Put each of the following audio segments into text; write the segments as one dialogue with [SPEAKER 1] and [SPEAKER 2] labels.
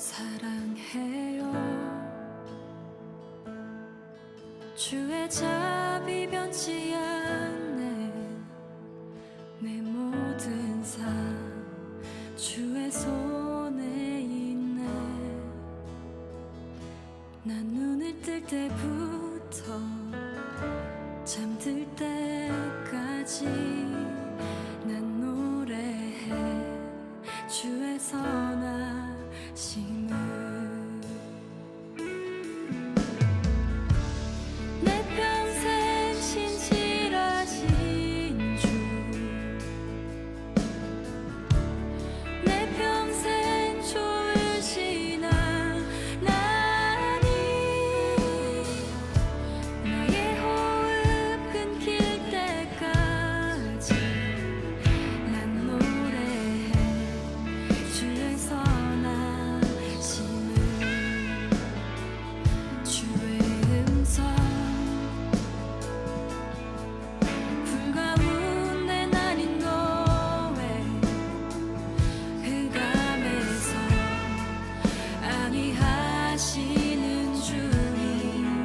[SPEAKER 1] 사랑해요. 주의 자비 변치 않네. 내 모든 삶 주의 손에 있네. 난 눈을 뜰 때부터 잠들 때까지 난 노래해 주의 선하심을. 내 평생 신실하신 주, 내 평생 좋으신 하나님, 나의 호흡 끊길 때까지 난 노래해 주의 선하심을. 주의 음성 불가운 내 날인 너의 흑암에서 안위하시는 주님,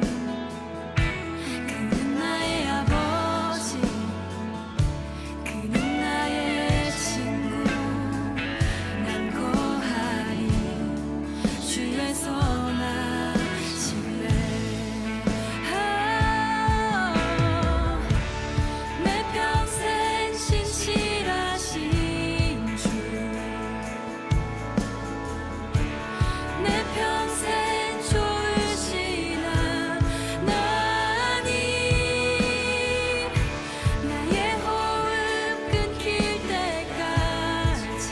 [SPEAKER 1] 그는 나의 아버지, 그는 나의 친구. 난 거하리 주의 선하심에. 내 평생 신실하신 주, 내 평생 좋으신 하나님, 나의 호흡 끊길 때까지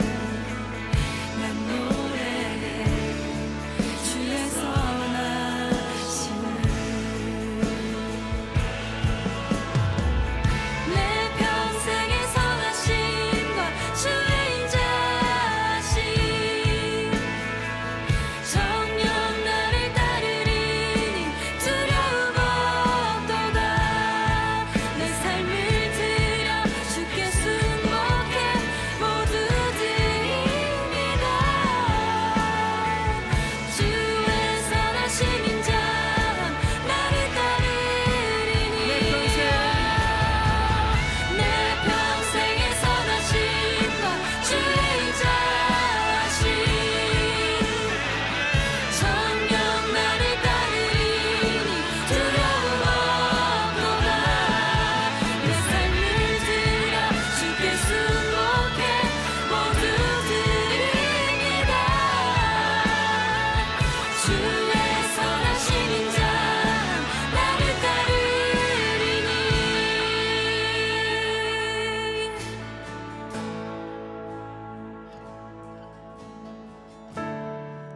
[SPEAKER 1] 난 노래해 주의 선하심을. 내 평생의 선하심과 주의 인자하심, 정녕 나를 따르리니 두려움 없도다. 내 삶을 들여 주께 순복해 모두 드립니다. 주의 선하심 인자함 나를 따르리니. 내 평생의 선하심과 주의 인자하심, 정녕 나를 따르리니 두려움 없도다. 내 삶을 들여 주께 순복해 모두 드립니다. 주의 선하심 인자함 나를 따르리니.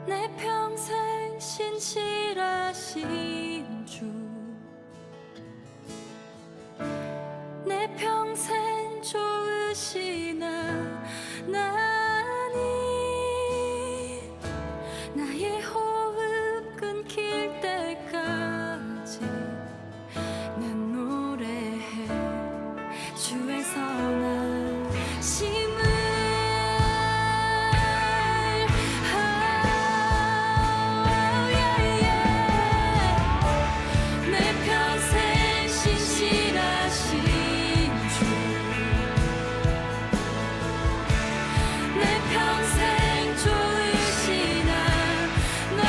[SPEAKER 1] 내 평생 신실하신 주, 내 평생 좋으신 하나님, 나의 호흡 끊길 때까지 난 노래해 주의 선하심을. 내 평생 신실하신 주, 내 평생 좋으신 하나님,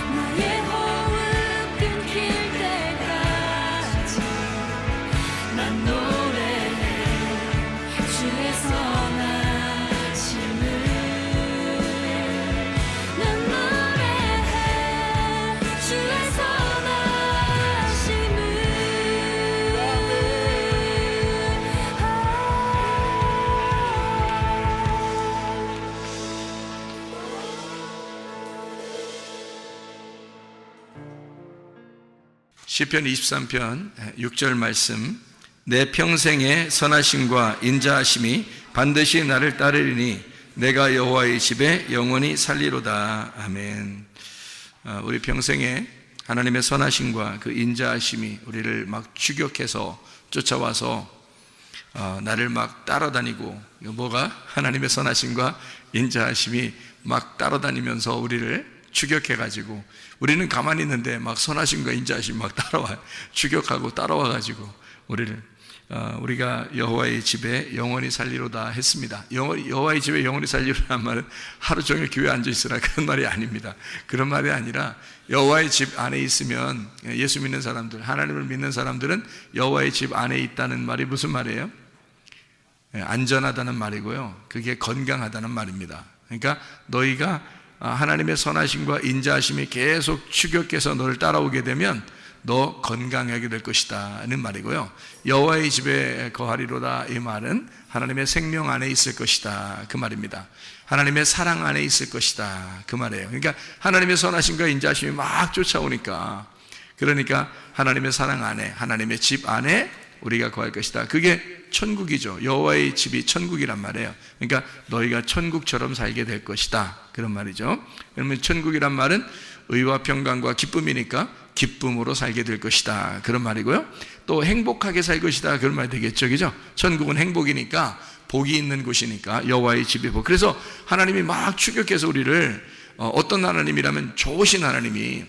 [SPEAKER 1] 나의 호흡 끊길 때까지 난 노래해 주의 선하심을. 난 노래해 주의 선하심을.
[SPEAKER 2] 시편 23편 6절 말씀. 내 평생의 선하심과 인자하심이 반드시 나를 따르리니 내가 여호와의 집에 영원히 살리로다. 아멘. 우리 평생에 하나님의 선하심과 그 인자하심이 우리를 막 추격해서 쫓아와서 나를 막 따라다니고, 뭐가? 하나님의 선하심과 인자하심이 막 따라다니면서 우리를 추격해가지고, 우리는 가만히 있는데 막 선하심과 인자하심이 막 따라와요. 추격하고 따라와가지고 우리가 여호와의 집에 영원히 살리로다 했습니다. 여호와의 집에 영원히 살리로라는 말은 하루 종일 교회에 앉아있으라 그런 말이 아닙니다. 그런 말이 아니라 여호와의 집 안에 있으면, 예수 믿는 사람들, 하나님을 믿는 사람들은 여호와의 집 안에 있다는 말이 무슨 말이에요? 안전하다는 말이고요, 그게 건강하다는 말입니다. 그러니까 너희가 하나님의 선하심과 인자하심이 계속 추격해서 너를 따라오게 되면 너 건강하게 될 것이다 는 말이고요, 여호와의 집에 거하리로다 이 말은 하나님의 생명 안에 있을 것이다 그 말입니다. 하나님의 사랑 안에 있을 것이다 그 말이에요. 그러니까 하나님의 선하심과 인자하심이 막 쫓아오니까, 그러니까 하나님의 사랑 안에, 하나님의 집 안에 우리가 거할 것이다. 그게 천국이죠. 여호와의 집이 천국이란 말이에요. 그러니까 너희가 천국처럼 살게 될 것이다 그런 말이죠. 그러면 천국이란 말은 의와 평강과 기쁨이니까 기쁨으로 살게 될 것이다 그런 말이고요, 또 행복하게 살 것이다 그런 말이 되겠죠. 그죠? 천국은 행복이니까, 복이 있는 곳이니까 여호와의 집이 복. 그래서 하나님이 막 추격해서 우리를, 어떤 하나님이라면 좋으신 하나님,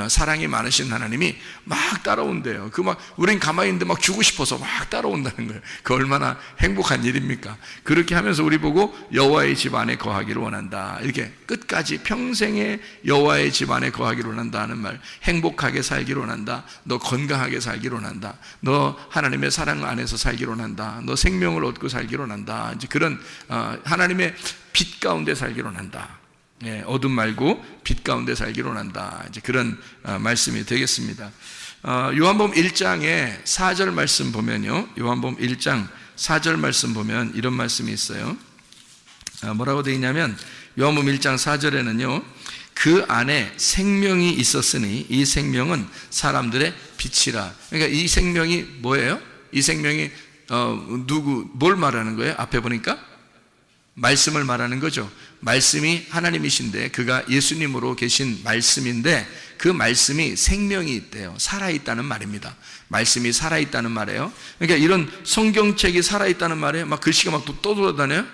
[SPEAKER 2] 사랑이 많으신 하나님이 막 따라온대요. 우린 가만히 있는데 막 주고 싶어서 막 따라온다는 거예요. 그 얼마나 행복한 일입니까? 그렇게 하면서 우리 보고 여호와의 집 안에 거하기를 원한다, 이렇게 끝까지 평생에 여호와의 집 안에 거하기를 원한다는 말, 행복하게 살기를 원한다, 너 건강하게 살기를 원한다, 너 하나님의 사랑 안에서 살기를 원한다, 너 생명을 얻고 살기를 원한다, 이제 그런 하나님의 빛 가운데 살기를 원한다. 어둠 말고 빛 가운데 살기를 원한다, 이제 그런 말씀이 되겠습니다. 요한복음 1장에 4절 말씀 보면요, 요한복음 1장 4절 말씀 보면 이런 말씀이 있어요. 뭐라고 되어 있냐면, 요한복음 1장 4절에는요, 그 안에 생명이 있었으니 이 생명은 사람들의 빛이라. 그러니까 이 생명이 뭐예요? 이 생명이 뭘 말하는 거예요? 앞에 보니까 말씀을 말하는 거죠. 말씀이 하나님이신데 그가 예수님으로 계신 말씀인데, 그 말씀이 생명이 있대요. 살아있다는 말입니다. 말씀이 살아있다는 말이에요. 그러니까 이런 성경책이 살아있다는 말이에요. 막 글씨가 막 떠돌아다녀요?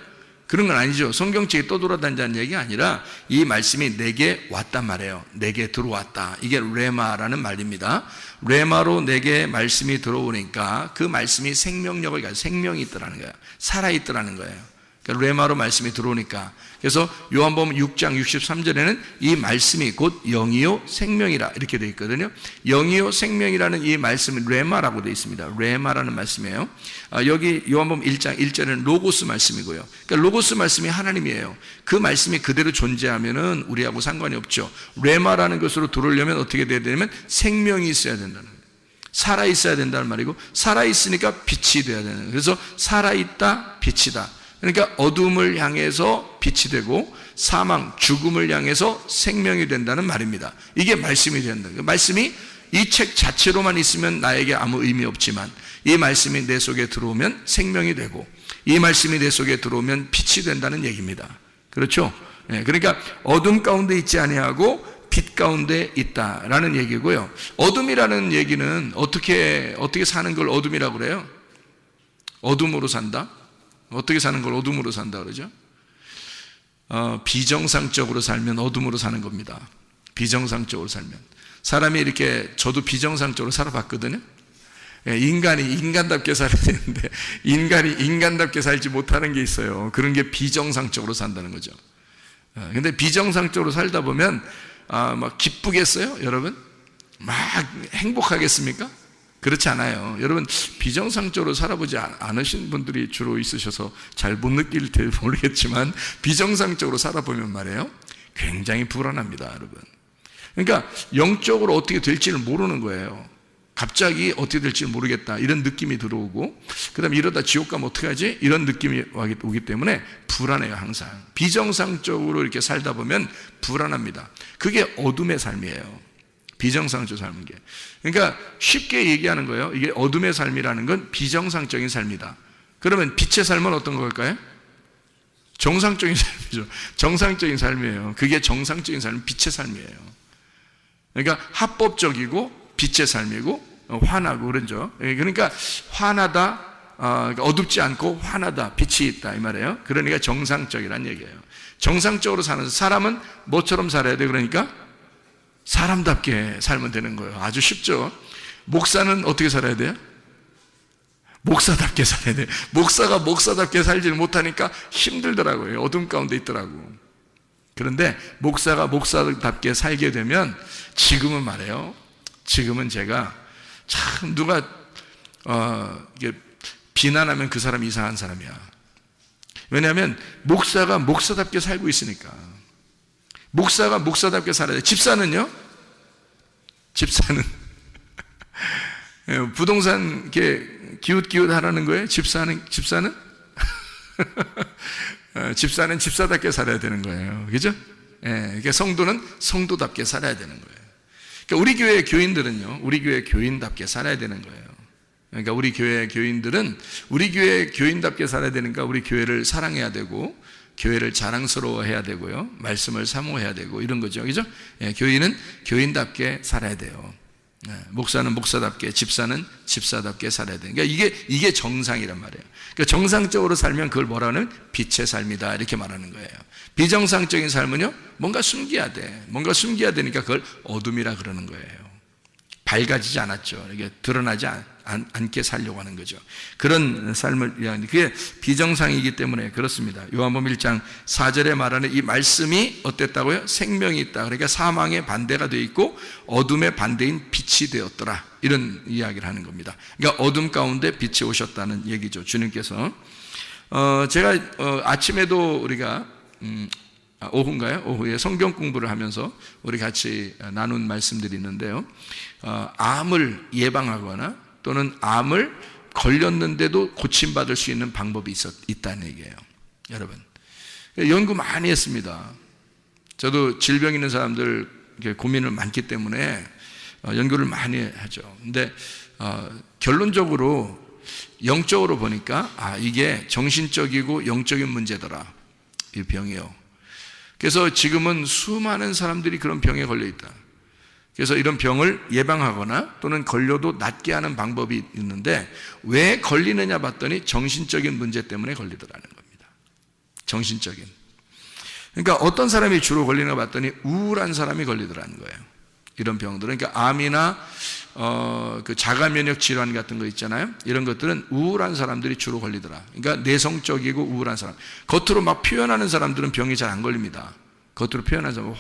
[SPEAKER 2] 그런 건 아니죠. 성경책이 떠돌아다닌다는 얘기가 아니라 이 말씀이 내게 왔단 말이에요. 내게 들어왔다. 이게 레마라는 말입니다. 레마로 내게 말씀이 들어오니까 그 말씀이 생명력을 가지고 생명이 있더라는 거예요. 살아있더라는 거예요. 그러니까 레마로 말씀이 들어오니까. 그래서 요한복음 6장 63절에는 이 말씀이 곧 영이요 생명이라 이렇게 되어 있거든요. 영이요 생명이라는 이 말씀은 레마라고 되어 있습니다. 레마라는 말씀이에요. 여기 요한복음 1장 1절에는 로고스 말씀이고요. 그러니까 로고스 말씀이 하나님이에요. 그 말씀이 그대로 존재하면은 우리하고 상관이 없죠. 레마라는 것으로 들어오려면 어떻게 돼야 되냐면 생명이 있어야 된다는 거예요. 살아있어야 된다는 말이고, 살아있으니까 빛이 돼야 되는 거예요. 그래서 살아있다, 빛이다. 그러니까 어둠을 향해서 빛이 되고 사망, 죽음을 향해서 생명이 된다는 말입니다. 이게 말씀이 된다. 말씀이 이 책 자체로만 있으면 나에게 아무 의미 없지만, 이 말씀이 내 속에 들어오면 생명이 되고, 이 말씀이 내 속에 들어오면 빛이 된다는 얘기입니다. 그렇죠? 그러니까 어둠 가운데 있지 아니하고 빛 가운데 있다라는 얘기고요. 어둠이라는 얘기는 어떻게 사는 걸 어둠이라고 그래요? 어둠으로 산다? 어떻게 사는 걸 어둠으로 산다 그러죠? 비정상적으로 살면 어둠으로 사는 겁니다. 비정상적으로 살면. 사람이 이렇게, 저도 비정상적으로 살아봤거든요. 인간이 인간답게 살아야 되는데 인간이 인간답게 살지 못하는 게 있어요. 그런 게 비정상적으로 산다는 거죠. 근데 비정상적으로 살다 보면 막 기쁘겠어요? 여러분? 막 행복하겠습니까? 그렇지 않아요. 여러분, 비정상적으로 살아보지 않으신 분들이 주로 있으셔서 잘 못 느낄지 모르겠지만, 비정상적으로 살아보면 말이에요, 굉장히 불안합니다, 여러분. 그러니까 영적으로 어떻게 될지를 모르는 거예요. 갑자기 어떻게 될지 모르겠다, 이런 느낌이 들어오고, 그 다음에 이러다 지옥 가면 어떻게 하지? 이런 느낌이 오기 때문에 불안해요. 항상 비정상적으로 이렇게 살다 보면 불안합니다. 그게 어둠의 삶이에요. 비정상적으로 사는 게. 그러니까 쉽게 얘기하는 거예요. 이게 어둠의 삶이라는 건 비정상적인 삶이다. 그러면 빛의 삶은 어떤 걸까요? 정상적인 삶이죠. 정상적인 삶이에요. 그게 정상적인 삶은 빛의 삶이에요. 그러니까 합법적이고 빛의 삶이고, 환하고 그러죠. 그러니까 환하다, 어둡지 않고 환하다, 빛이 있다 이 말이에요. 그러니까 정상적이란 얘기예요. 정상적으로 사는 사람은 뭐처럼 살아야 돼? 그러니까 사람답게 살면 되는 거예요. 아주 쉽죠. 목사는 어떻게 살아야 돼요? 목사답게 살아야 돼요. 목사가 목사답게 살지를 못하니까 힘들더라고요. 어둠 가운데 있더라고. 그런데 목사가 목사답게 살게 되면 지금은 말이에요. 지금은 제가 참 누가 이게 비난하면 그 사람이 이상한 사람이야. 왜냐하면 목사가 목사답게 살고 있으니까. 목사가 목사답게 살아야 돼. 집사는요? 집사는 부동산 이렇게 기웃기웃 하라는 거예요. 집사는 집사는 집사답게 살아야 되는 거예요. 그죠? 그러니까 성도는 성도답게 살아야 되는 거예요. 그러니까 우리 교회 교인들은요, 우리 교회 교인답게 살아야 되는 거예요. 그러니까 우리 교회 교인들은 우리 교회 교인답게 살아야 되니까 우리 교회를 사랑해야 되고, 교회를 자랑스러워해야 되고요, 말씀을 사모해야 되고 이런 거죠. 그죠? 교인은 교인답게 살아야 돼요. 목사는 목사답게, 집사는 집사답게 살아야 돼요. 그러니까 이게 정상이란 말이에요. 그러니까 정상적으로 살면 그걸 뭐라 하면 빛의 삶이다 이렇게 말하는 거예요. 비정상적인 삶은요, 뭔가 숨겨야 돼. 뭔가 숨겨야 되니까 그걸 어둠이라 그러는 거예요. 밝아지지 않았죠. 이게 드러나지 않게 살려고 하는 거죠. 그런 삶을 위한, 그게 비정상이기 때문에 그렇습니다. 요한복음 1장 4절에 말하는 이 말씀이 어땠다고요? 생명이 있다. 그러니까 사망의 반대가 되어 있고 어둠의 반대인 빛이 되었더라. 이런 이야기를 하는 겁니다. 그러니까 어둠 가운데 빛이 오셨다는 얘기죠. 주님께서. 제가 아침에도 우리가 오후인가요? 오후에 성경 공부를 하면서 우리 같이 나눈 말씀들이 있는데요. 암을 예방하거나 또는 암을 걸렸는데도 고침받을 수 있는 방법이 있다는 얘기예요. 여러분, 연구 많이 했습니다. 저도 질병 있는 사람들 고민을 많기 때문에 연구를 많이 하죠. 근데 결론적으로 영적으로 보니까 이게 정신적이고 영적인 문제더라, 이 병이요. 그래서 지금은 수많은 사람들이 그런 병에 걸려 있다. 그래서 이런 병을 예방하거나 또는 걸려도 낫게 하는 방법이 있는데, 왜 걸리느냐 봤더니 정신적인 문제 때문에 걸리더라는 겁니다. 정신적인. 그러니까 어떤 사람이 주로 걸리나 봤더니 우울한 사람이 걸리더라는 거예요. 이런 병들은. 그러니까 암이나 그 자가 면역 질환 같은 거 있잖아요. 이런 것들은 우울한 사람들이 주로 걸리더라. 그러니까 내성적이고 우울한 사람. 겉으로 막 표현하는 사람들은 병이 잘 안 걸립니다. 겉으로 표현하는 사람,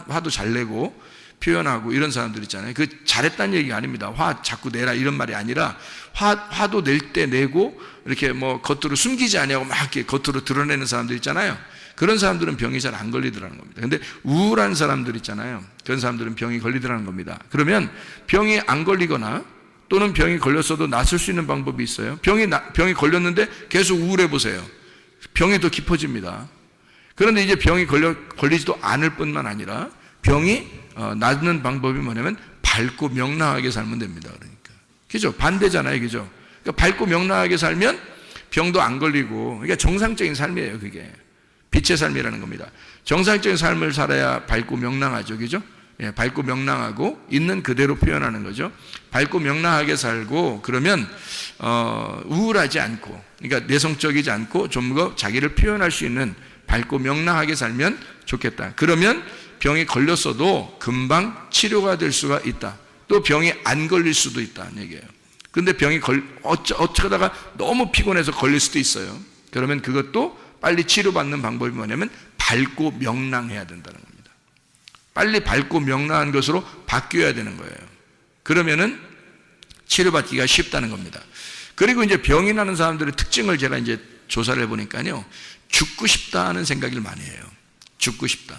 [SPEAKER 2] 화도 잘 내고 표현하고 이런 사람들 있잖아요. 그 잘했다는 얘기가 아닙니다. 화 자꾸 내라 이런 말이 아니라 화도 낼 때 내고 이렇게 뭐 겉으로 숨기지 아니하고 막 이렇게 겉으로 드러내는 사람들 있잖아요. 그런 사람들은 병이 잘 안 걸리더라는 겁니다. 근데 우울한 사람들 있잖아요. 그런 사람들은 병이 걸리더라는 겁니다. 그러면 병이 안 걸리거나 또는 병이 걸렸어도 낫을 수 있는 방법이 있어요. 병이 걸렸는데 계속 우울해 보세요. 병이 더 깊어집니다. 그런데 이제 병이 걸리지도 않을 뿐만 아니라 병이 낫는 방법이 뭐냐면 밝고 명랑하게 살면 됩니다. 그러니까. 그죠? 반대잖아요. 그죠? 그러니까 밝고 명랑하게 살면 병도 안 걸리고, 그러니까 정상적인 삶이에요. 그게. 빛의 삶이라는 겁니다. 정상적인 삶을 살아야 밝고 명랑하죠. 그죠? 예, 밝고 명랑하고 있는 그대로 표현하는 거죠. 밝고 명랑하게 살고, 그러면 우울하지 않고, 그러니까 내성적이지 않고 좀 더 자기를 표현할 수 있는 밝고 명랑하게 살면 좋겠다. 그러면 병이 걸렸어도 금방 치료가 될 수가 있다. 또 병이 안 걸릴 수도 있다는 얘기예요. 그런데 병이 어쩌다가 너무 피곤해서 걸릴 수도 있어요. 그러면 그것도 빨리 치료받는 방법이 뭐냐면 밝고 명랑해야 된다는 겁니다. 빨리 밝고 명랑한 것으로 바뀌어야 되는 거예요. 그러면은 치료받기가 쉽다는 겁니다. 그리고 이제 병이 나는 사람들의 특징을 제가 이제 조사를 해보니까요, 죽고 싶다는 생각을 많이 해요. 죽고 싶다.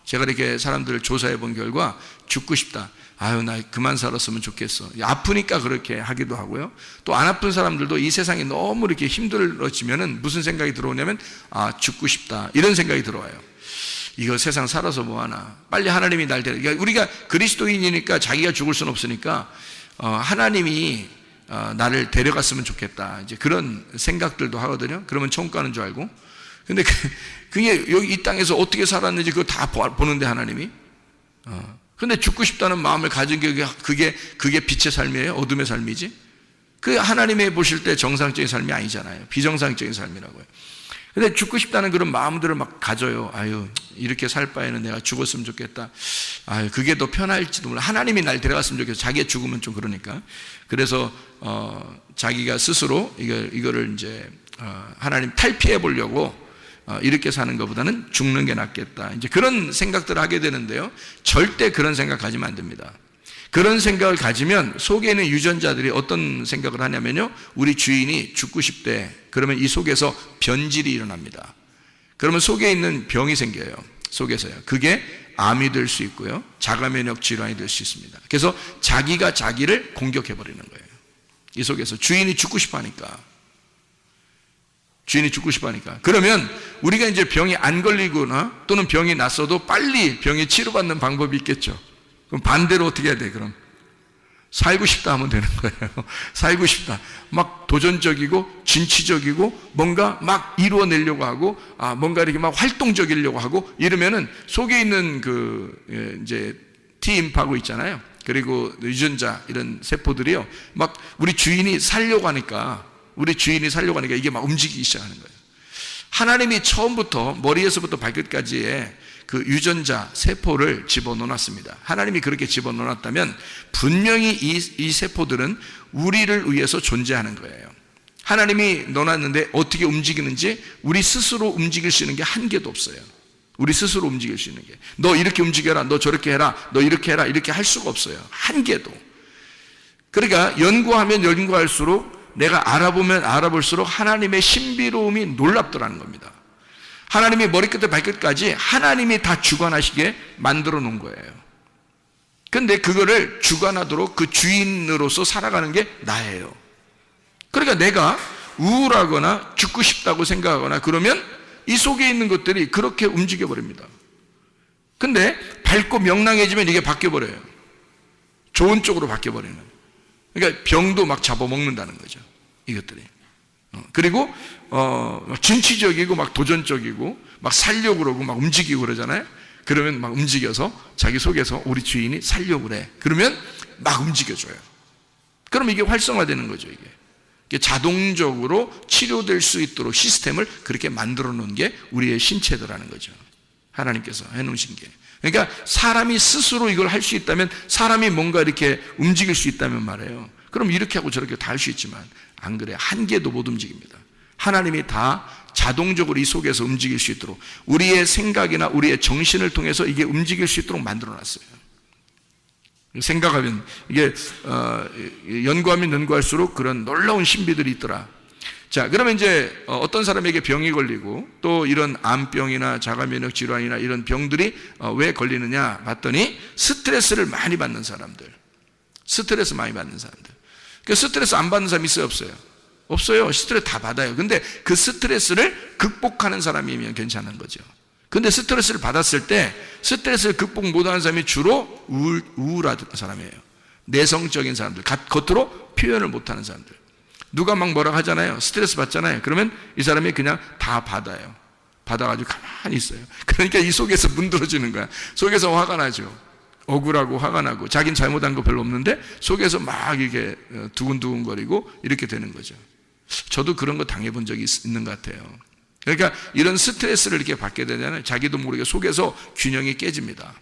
[SPEAKER 2] 제가 이렇게 사람들을 조사해 본 결과 죽고 싶다. 아유, 나 그만 살았으면 좋겠어. 아프니까 그렇게 하기도 하고요. 또 안 아픈 사람들도 이 세상이 너무 이렇게 힘들어지면은 무슨 생각이 들어오냐면 죽고 싶다. 이런 생각이 들어와요. 이거 세상 살아서 뭐하나. 빨리 하나님이 날 데려. 그러니까 우리가 그리스도인이니까 자기가 죽을 수는 없으니까 하나님이 나를 데려갔으면 좋겠다. 이제 그런 생각들도 하거든요. 그러면 천국 가는 줄 알고. 근데 그게 여기 이 땅에서 어떻게 살았는지 그거 다 보는데 하나님이. 근데 죽고 싶다는 마음을 가진 게 그게 빛의 삶이에요? 어둠의 삶이지? 그 하나님이 보실 때 정상적인 삶이 아니잖아요. 비정상적인 삶이라고요. 근데 죽고 싶다는 그런 마음들을 막 가져요. 아유, 이렇게 살 바에는 내가 죽었으면 좋겠다. 아유, 그게 더 편할지도 몰라. 하나님이 날 데려갔으면 좋겠어. 자기가 죽으면 좀 그러니까. 그래서 자기가 스스로 이거를 이제 하나님 탈피해 보려고 이렇게 사는 것보다는 죽는 게 낫겠다. 이제 그런 생각들을 하게 되는데요. 절대 그런 생각 가지면 안 됩니다. 그런 생각을 가지면 속에 있는 유전자들이 어떤 생각을 하냐면요. 우리 주인이 죽고 싶대. 그러면 이 속에서 변질이 일어납니다. 그러면 속에 있는 병이 생겨요. 속에서요. 그게 암이 될 수 있고요. 자가면역 질환이 될 수 있습니다. 그래서 자기가 자기를 공격해 버리는 거예요. 이 속에서 주인이 죽고 싶어 하니까. 주인이 죽고 싶어 하니까. 그러면 우리가 이제 병이 안 걸리거나 또는 병이 났어도 빨리 병에 치료받는 방법이 있겠죠. 그럼 반대로 어떻게 해야 돼, 그럼? 살고 싶다 하면 되는 거예요. 살고 싶다. 막 도전적이고, 진취적이고, 뭔가 막 이루어내려고 하고, 뭔가 이렇게 막 활동적이려고 하고, 이러면은 속에 있는 이제 T임파고 있잖아요. 그리고 유전자, 이런 세포들이요. 막 우리 주인이 살려고 하니까 이게 막 움직이기 시작하는 거예요. 하나님이 처음부터 머리에서부터 발끝까지의 그 유전자 세포를 집어넣어놨습니다. 하나님이 그렇게 집어넣어놨다면 분명히 이 세포들은 우리를 위해서 존재하는 거예요. 하나님이 넣어놨는데 어떻게 움직이는지 우리 스스로 움직일 수 있는 게 한 개도 없어요. 우리 스스로 움직일 수 있는 게. 너 이렇게 움직여라, 너 저렇게 해라, 너 이렇게 해라, 이렇게 할 수가 없어요. 한 개도. 그러니까 연구하면 연구할수록 내가 알아보면 알아볼수록 하나님의 신비로움이 놀랍더라는 겁니다. 하나님이 머리끝에 발끝까지 하나님이 다 주관하시게 만들어 놓은 거예요. 근데 그거를 주관하도록 그 주인으로서 살아가는 게 나예요. 그러니까 내가 우울하거나 죽고 싶다고 생각하거나 그러면 이 속에 있는 것들이 그렇게 움직여 버립니다. 근데 밝고 명랑해지면 이게 바뀌어 버려요. 좋은 쪽으로 바뀌어 버리는. 그러니까 병도 막 잡아먹는다는 거죠. 이것들이. 그리고 진취적이고 막 도전적이고 막 살려고 그러고 막 움직이고 그러잖아요. 그러면 막 움직여서 자기 속에서 우리 주인이 살려고 그래. 그러면 막 움직여줘요. 그럼 이게 활성화되는 거죠. 이게 자동적으로 치료될 수 있도록 시스템을 그렇게 만들어 놓은 게 우리의 신체더라는 거죠. 하나님께서 해놓으신 게. 그러니까 사람이 스스로 이걸 할 수 있다면, 사람이 뭔가 이렇게 움직일 수 있다면 말이에요. 그럼 이렇게 하고 저렇게 다 할 수 있지만 안 그래. 한 개도 못 움직입니다. 하나님이 다 자동적으로 이 속에서 움직일 수 있도록 우리의 생각이나 우리의 정신을 통해서 이게 움직일 수 있도록 만들어놨어요. 생각하면 이게 연구하면 연구할수록 그런 놀라운 신비들이 있더라. 자, 그러면 이제 어떤 사람에게 병이 걸리고 또 이런 암병이나 자가면역 질환이나 이런 병들이 왜 걸리느냐 봤더니 스트레스를 많이 받는 사람들. 스트레스 많이 받는 사람들. 그 스트레스 안 받는 사람 있어요, 없어요? 없어요. 스트레스 다 받아요. 근데 그 스트레스를 극복하는 사람이면 괜찮은 거죠. 근데 스트레스를 받았을 때 스트레스를 극복 못하는 사람이 주로 우울한 사람이에요. 내성적인 사람들, 겉으로 표현을 못하는 사람들. 누가 막 뭐라고 하잖아요. 스트레스 받잖아요. 그러면 이 사람이 그냥 다 받아요. 받아가지고 가만히 있어요. 그러니까 이 속에서 문드러지는 거야. 속에서 화가 나죠. 억울하고 화가 나고 자기는 잘못한 거 별로 없는데 속에서 막 이게 두근두근거리고 이렇게 되는 거죠. 저도 그런 거 당해본 적이 있는 것 같아요. 그러니까 이런 스트레스를 이렇게 받게 되잖아요. 자기도 모르게 속에서 균형이 깨집니다.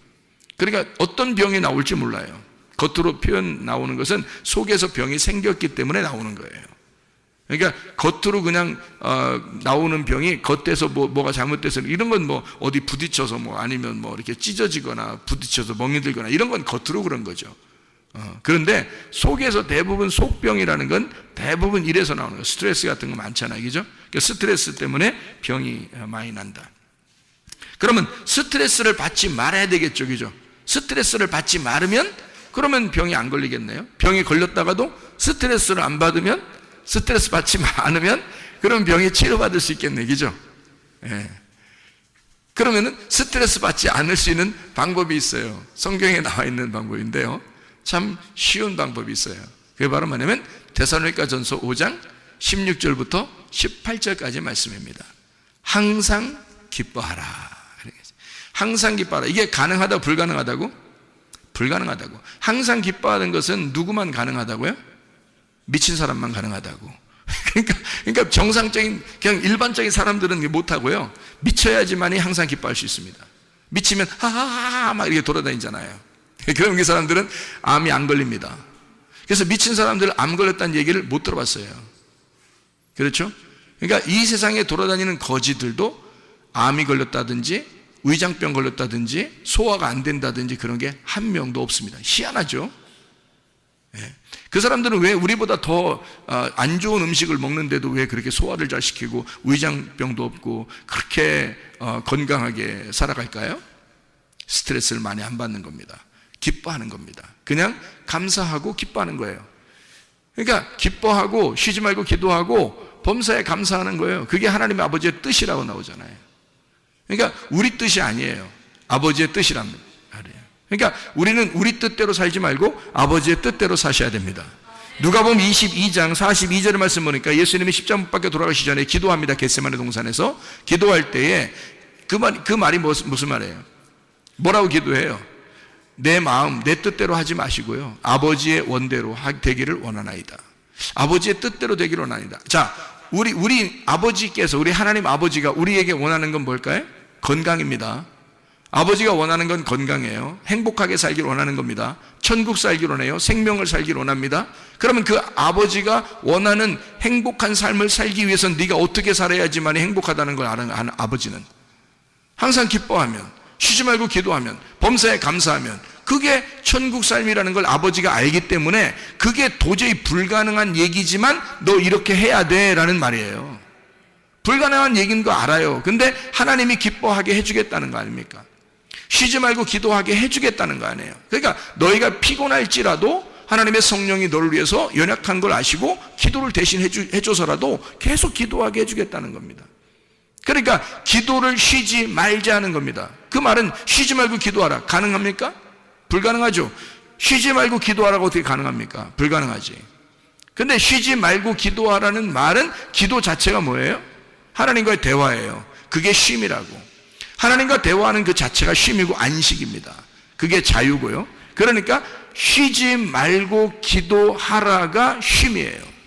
[SPEAKER 2] 그러니까 어떤 병이 나올지 몰라요. 겉으로 표현 나오는 것은 속에서 병이 생겼기 때문에 나오는 거예요. 그러니까 겉으로 그냥 나오는 병이 겉에서 뭐가 잘못돼서 이런 건 뭐 어디 부딪혀서 뭐 아니면 뭐 이렇게 찢어지거나 부딪혀서 멍이 들거나 이런 건 겉으로 그런 거죠. 그런데 속에서 대부분 속병이라는 건 대부분 이래서 나오는 거예요. 스트레스 같은 거 많잖아요. 그죠? 그러니까 스트레스 때문에 병이 많이 난다. 그러면 스트레스를 받지 말아야 되겠죠. 그죠? 스트레스를 받지 말으면 그러면 병이 안 걸리겠네요. 병이 걸렸다가도 스트레스를 안 받으면, 스트레스 받지 않으면 그럼 병이 치료받을 수 있겠네. 그죠? 예. 그러면은 스트레스 받지 않을 수 있는 방법이 있어요. 성경에 나와 있는 방법인데요. 참 쉬운 방법이 있어요. 그게 바로 뭐냐면 데살로니가전서 5장 16절부터 18절까지 말씀입니다. 항상 기뻐하라. 항상 기뻐하라. 이게 가능하다고 불가능하다고? 불가능하다고. 항상 기뻐하는 것은 누구만 가능하다고요? 미친 사람만 가능하다고. 그러니까 정상적인 그냥 일반적인 사람들은 못하고요. 미쳐야지만이 항상 기뻐할 수 있습니다. 미치면 하하하 막 이렇게 돌아다니잖아요. 그런 사람들은 암이 안 걸립니다. 그래서 미친 사람들은 암 걸렸다는 얘기를 못 들어봤어요. 그렇죠? 그러니까 이 세상에 돌아다니는 거지들도 암이 걸렸다든지 위장병 걸렸다든지 소화가 안 된다든지 그런 게 한 명도 없습니다. 희한하죠? 예. 그 사람들은 왜 우리보다 더 안 좋은 음식을 먹는데도 왜 그렇게 소화를 잘 시키고 위장병도 없고 그렇게 건강하게 살아갈까요? 스트레스를 많이 안 받는 겁니다. 기뻐하는 겁니다. 그냥 감사하고 기뻐하는 거예요. 그러니까 기뻐하고 쉬지 말고 기도하고 범사에 감사하는 거예요. 그게 하나님의 아버지의 뜻이라고 나오잖아요. 그러니까 우리 뜻이 아니에요. 아버지의 뜻이란 말이에요. 그러니까 우리는 우리 뜻대로 살지 말고 아버지의 뜻대로 사셔야 됩니다. 누가복음 22장 42절의 말씀 보니까 예수님이 십자가 못 박혀 돌아가시기 전에 기도합니다. 겟세마네 동산에서 기도할 때에 그 말이 무슨 말이에요? 뭐라고 기도해요? 내 마음 내 뜻대로 하지 마시고요, 아버지의 원대로 되기를 원하나이다. 아버지의 뜻대로 되기를 원하나이다. 자, 우리 아버지께서, 우리 하나님 아버지가 우리에게 원하는 건 뭘까요? 건강입니다. 아버지가 원하는 건 건강이에요. 행복하게 살기를 원하는 겁니다. 천국 살기를 원해요. 생명을 살기를 원합니다. 그러면 그 아버지가 원하는 행복한 삶을 살기 위해서는 네가 어떻게 살아야지만 행복하다는 걸 아는 아버지는 항상 기뻐하면, 쉬지 말고 기도하면, 범사에 감사하면, 그게 천국 삶이라는 걸 아버지가 알기 때문에 그게 도저히 불가능한 얘기지만 너 이렇게 해야 돼 라는 말이에요. 불가능한 얘기인 거 알아요. 근데 하나님이 기뻐하게 해주겠다는 거 아닙니까? 쉬지 말고 기도하게 해주겠다는 거 아니에요. 그러니까 너희가 피곤할지라도 하나님의 성령이 너를 위해서 연약한 걸 아시고 기도를 대신 해줘서라도 계속 기도하게 해주겠다는 겁니다. 그러니까 기도를 쉬지 말자는 겁니다. 그 말은 쉬지 말고 기도하라. 가능합니까? 불가능하죠. 쉬지 말고 기도하라고 어떻게 가능합니까? 불가능하지. 근데 쉬지 말고 기도하라는 말은 기도 자체가 뭐예요? 하나님과의 대화예요. 그게 쉼이라고. 하나님과 대화하는 그 자체가 쉼이고 안식입니다. 그게 자유고요. 그러니까 쉬지 말고 기도하라가 쉼이에요.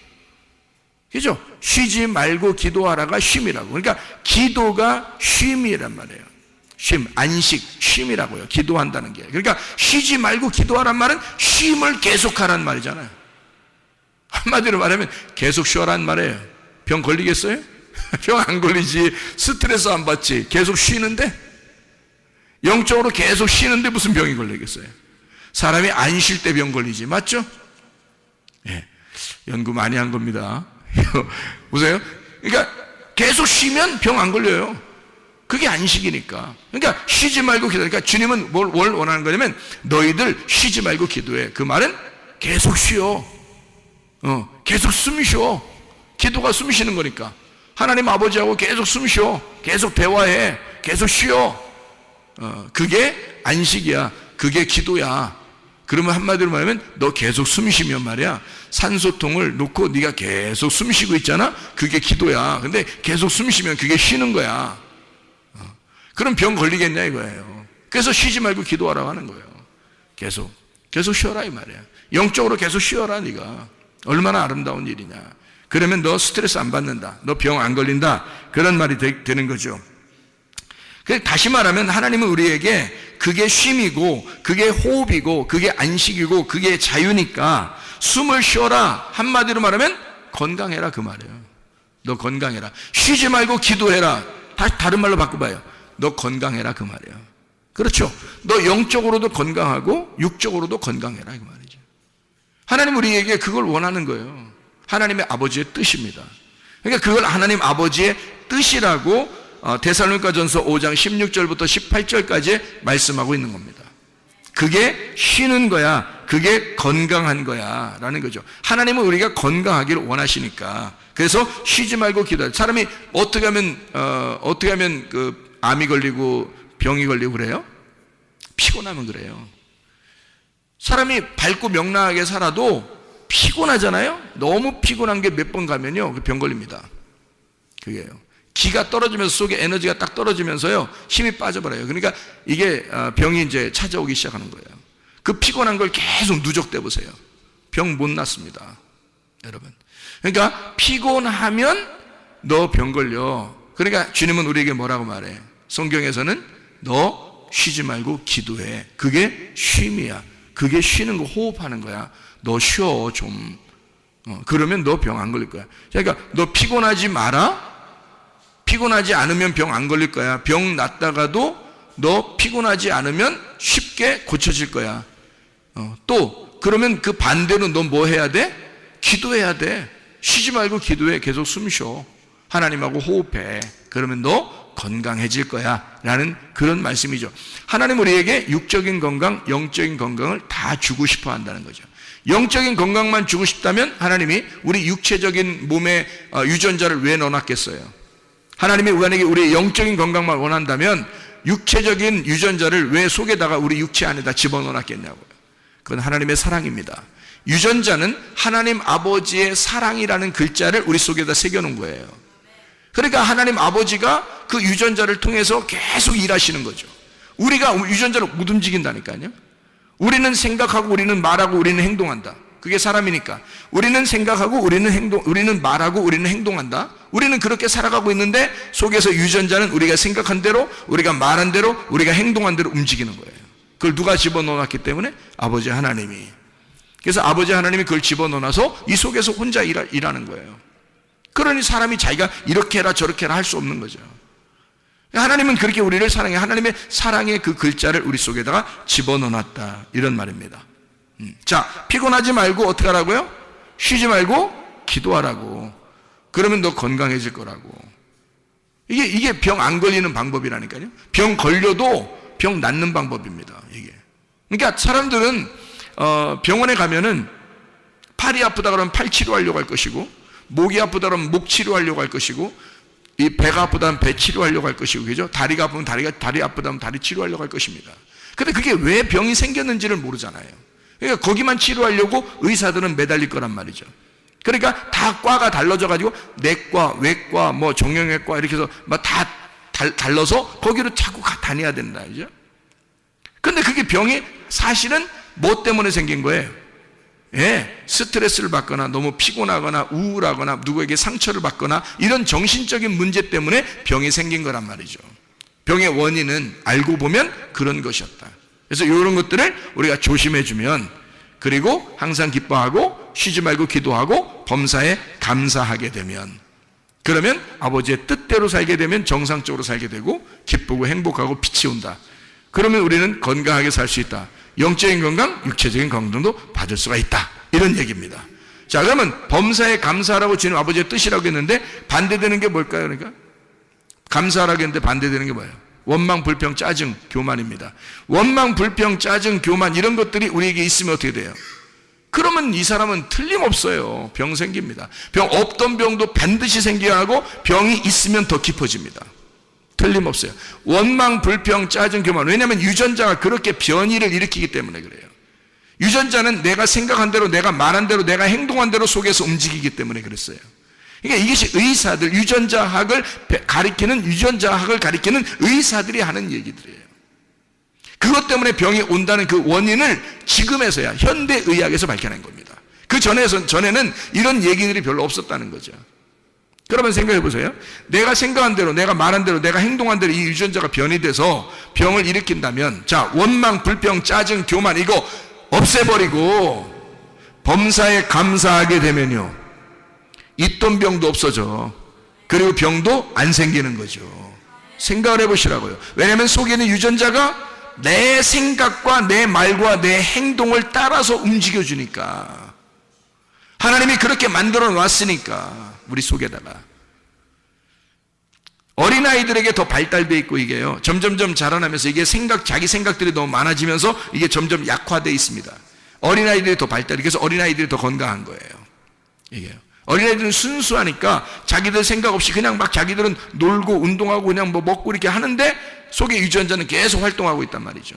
[SPEAKER 2] 그죠? 쉬지 말고 기도하라가 쉼이라고. 그러니까 기도가 쉼이란 말이에요. 쉼, 안식, 쉼이라고요. 기도한다는 게. 그러니까 쉬지 말고 기도하란 말은 쉼을 계속하란 말이잖아요. 한마디로 말하면 계속 쉬어란 말이에요. 병 걸리겠어요? 병 안 걸리지. 스트레스 안 받지. 계속 쉬는데? 영적으로 계속 쉬는데 무슨 병이 걸리겠어요? 사람이 안 쉴 때 병 걸리지. 맞죠? 예. 연구 많이 한 겁니다. 보세요. 그러니까 계속 쉬면 병 안 걸려요. 그게 안식이니까. 그러니까 쉬지 말고 기도해. 그러니까 주님은 뭘 원하는 거냐면 너희들 쉬지 말고 기도해. 그 말은 계속 쉬어. 계속 숨 쉬어. 기도가 숨 쉬는 거니까. 하나님 아버지하고 계속 숨 쉬어. 계속 대화해. 계속 쉬어. 그게 안식이야. 그게 기도야. 그러면 한마디로 말하면 너 계속 숨 쉬면 말이야, 산소통을 놓고 네가 계속 숨 쉬고 있잖아. 그게 기도야. 근데 계속 숨 쉬면 그게 쉬는 거야. 그럼 병 걸리겠냐 이거예요. 그래서 쉬지 말고 기도하라고 하는 거예요. 계속 쉬어라 이 말이야. 영적으로 계속 쉬어라. 네가 얼마나 아름다운 일이냐. 그러면 너 스트레스 안 받는다. 너 병 안 걸린다. 그런 말이 되는 거죠. 다시 말하면 하나님은 우리에게 그게 쉼이고 그게 호흡이고 그게 안식이고 그게 자유니까 숨을 쉬어라. 한마디로 말하면 건강해라 그 말이에요. 너 건강해라. 쉬지 말고 기도해라. 다른 말로 바꿔봐요. 너 건강해라 그 말이에요. 그렇죠? 너 영적으로도 건강하고 육적으로도 건강해라 그 말이죠. 하나님 우리에게 그걸 원하는 거예요. 하나님의 아버지의 뜻입니다. 그러니까 그걸 하나님 아버지의 뜻이라고 데살로니가전서 5장 16절부터 18절까지 말씀하고 있는 겁니다. 그게 쉬는 거야. 그게 건강한 거야 라는 거죠. 하나님은 우리가 건강하기를 원하시니까. 그래서 쉬지 말고 기도해. 사람이 어떻게 하면 그 암이 걸리고 병이 걸리고 그래요? 피곤하면 그래요. 사람이 밝고 명랑하게 살아도 피곤하잖아요. 너무 피곤한 게 몇 번 가면요 병 걸립니다. 그게요. 기가 떨어지면서 속에 에너지가 딱 떨어지면서요 힘이 빠져버려요. 그러니까 이게 병이 이제 찾아오기 시작하는 거예요. 그 피곤한 걸 계속 누적대 보세요. 병 못 낫습니다, 여러분. 그러니까 피곤하면 너 병 걸려. 그러니까 주님은 우리에게 뭐라고 말해? 성경에서는 너 쉬지 말고 기도해. 그게 쉼이야. 그게 쉬는 거, 호흡하는 거야. 너 쉬어 좀. 그러면 너 병 안 걸릴 거야. 그러니까 너 피곤하지 마라. 피곤하지 않으면 병 안 걸릴 거야. 병 났다가도 너 피곤하지 않으면 쉽게 고쳐질 거야. 또 그러면 그 반대로 너 뭐 해야 돼? 기도해야 돼. 쉬지 말고 기도해. 계속 숨 쉬어. 하나님하고 호흡해. 그러면 너 건강해질 거야 라는 그런 말씀이죠. 하나님 우리에게 육적인 건강, 영적인 건강을 다 주고 싶어 한다는 거죠. 영적인 건강만 주고 싶다면 하나님이 우리 육체적인 몸에 유전자를 왜 넣어놨겠어요? 하나님이 우리에게 우리의 영적인 건강만 원한다면 육체적인 유전자를 왜 속에다가 우리 육체 안에다 집어넣어놨겠냐고요. 그건 하나님의 사랑입니다. 유전자는 하나님 아버지의 사랑이라는 글자를 우리 속에다 새겨놓은 거예요. 그러니까 하나님 아버지가 그 유전자를 통해서 계속 일하시는 거죠. 우리가 유전자를 못 움직인다니까요. 우리는 생각하고 우리는 말하고 우리는 행동한다. 그게 사람이니까. 우리는 생각하고 우리는 말하고 우리는 행동한다. 우리는 그렇게 살아가고 있는데 속에서 유전자는 우리가 생각한 대로, 우리가 말한 대로, 우리가 행동한 대로 움직이는 거예요. 그걸 누가 집어넣어놨기 때문에? 아버지 하나님이. 그래서 아버지 하나님이 그걸 집어넣어놔서 이 속에서 혼자 일하는 거예요. 그러니 사람이 자기가 이렇게 해라 저렇게 해라 할 수 없는 거죠. 하나님은 그렇게 우리를 사랑해. 하나님의 사랑의 그 글자를 우리 속에다가 집어넣어놨다, 이런 말입니다. 자, 피곤하지 말고 어떻게 하라고요? 쉬지 말고 기도하라고. 그러면 너 건강해질 거라고. 이게 병 안 걸리는 방법이라니까요. 병 걸려도 병 낫는 방법입니다, 이게. 그러니까 사람들은 병원에 가면은 팔이 아프다 그러면 팔 치료하려고 할 것이고, 목이 아프다 그러면 목 치료하려고 할 것이고, 이 배가 아프다면 배 치료하려고 할 것이고, 그죠? 다리가 아프면 다리 아프다면 다리 치료하려고 할 것입니다. 근데 그게 왜 병이 생겼는지를 모르잖아요. 그러니까 거기만 치료하려고 의사들은 매달릴 거란 말이죠. 그러니까 다 과가 달라져 가지고 내과, 외과, 뭐 정형외과 이렇게 해서 막 다 달라서 거기로 자꾸 다녀야 된다, 그죠? 근데 그게 병이 사실은 뭐 때문에 생긴 거예요? 예, 스트레스를 받거나 너무 피곤하거나 우울하거나 누구에게 상처를 받거나 이런 정신적인 문제 때문에 병이 생긴 거란 말이죠. 병의 원인은 알고 보면 그런 것이었다. 그래서 이런 것들을 우리가 조심해주면, 그리고 항상 기뻐하고 쉬지 말고 기도하고 범사에 감사하게 되면, 그러면 아버지의 뜻대로 살게 되면 정상적으로 살게 되고 기쁘고 행복하고 빛이 온다. 그러면 우리는 건강하게 살 수 있다. 영적인 건강, 육체적인 건강도 받을 수가 있다, 이런 얘기입니다. 자, 그러면 범사에 감사하라고 주님 아버지의 뜻이라고 했는데 반대되는 게 뭘까요? 그러니까 감사하라고 했는데 반대되는 게 뭐예요? 원망, 불평, 짜증, 교만입니다. 원망, 불평, 짜증, 교만, 이런 것들이 우리에게 있으면 어떻게 돼요? 그러면 이 사람은 틀림없어요. 병 생깁니다. 병 없던 병도 반드시 생겨야 하고 병이 있으면 더 깊어집니다. 틀림없어요. 원망, 불평, 짜증, 교만. 왜냐하면 유전자가 그렇게 변이를 일으키기 때문에 그래요. 유전자는 내가 생각한 대로, 내가 말한 대로, 내가 행동한 대로 속에서 움직이기 때문에 그랬어요. 그러니까 이것이 의사들, 유전자학을 가리키는 의사들이 하는 얘기들이에요. 그것 때문에 병이 온다는 그 원인을 지금에서야 현대의학에서 밝혀낸 겁니다. 그 전에는 이런 얘기들이 별로 없었다는 거죠. 그러면 생각해 보세요. 내가 생각한 대로, 내가 말한 대로, 내가 행동한 대로 이 유전자가 변이돼서 병을 일으킨다면, 자, 원망, 불평, 짜증, 교만 이거 없애버리고 범사에 감사하게 되면요, 있던 병도 없어져. 그리고 병도 안 생기는 거죠. 생각을 해보시라고요. 왜냐하면 속에 있는 유전자가 내 생각과 내 말과 내 행동을 따라서 움직여주니까. 하나님이 그렇게 만들어 놨으니까 우리 속에다가. 어린아이들에게 더 발달되어 있고 이게요, 점점점 자라나면서 이게 자기 생각들이 너무 많아지면서 이게 점점 약화되어 있습니다. 어린아이들이 더 발달이, 그래서 어린아이들이 더 건강한 거예요. 이게요. 어린아이들은 순수하니까 자기들 생각 없이 그냥 막 자기들은 놀고 운동하고 그냥 뭐 먹고 이렇게 하는데 속에 유전자는 계속 활동하고 있단 말이죠.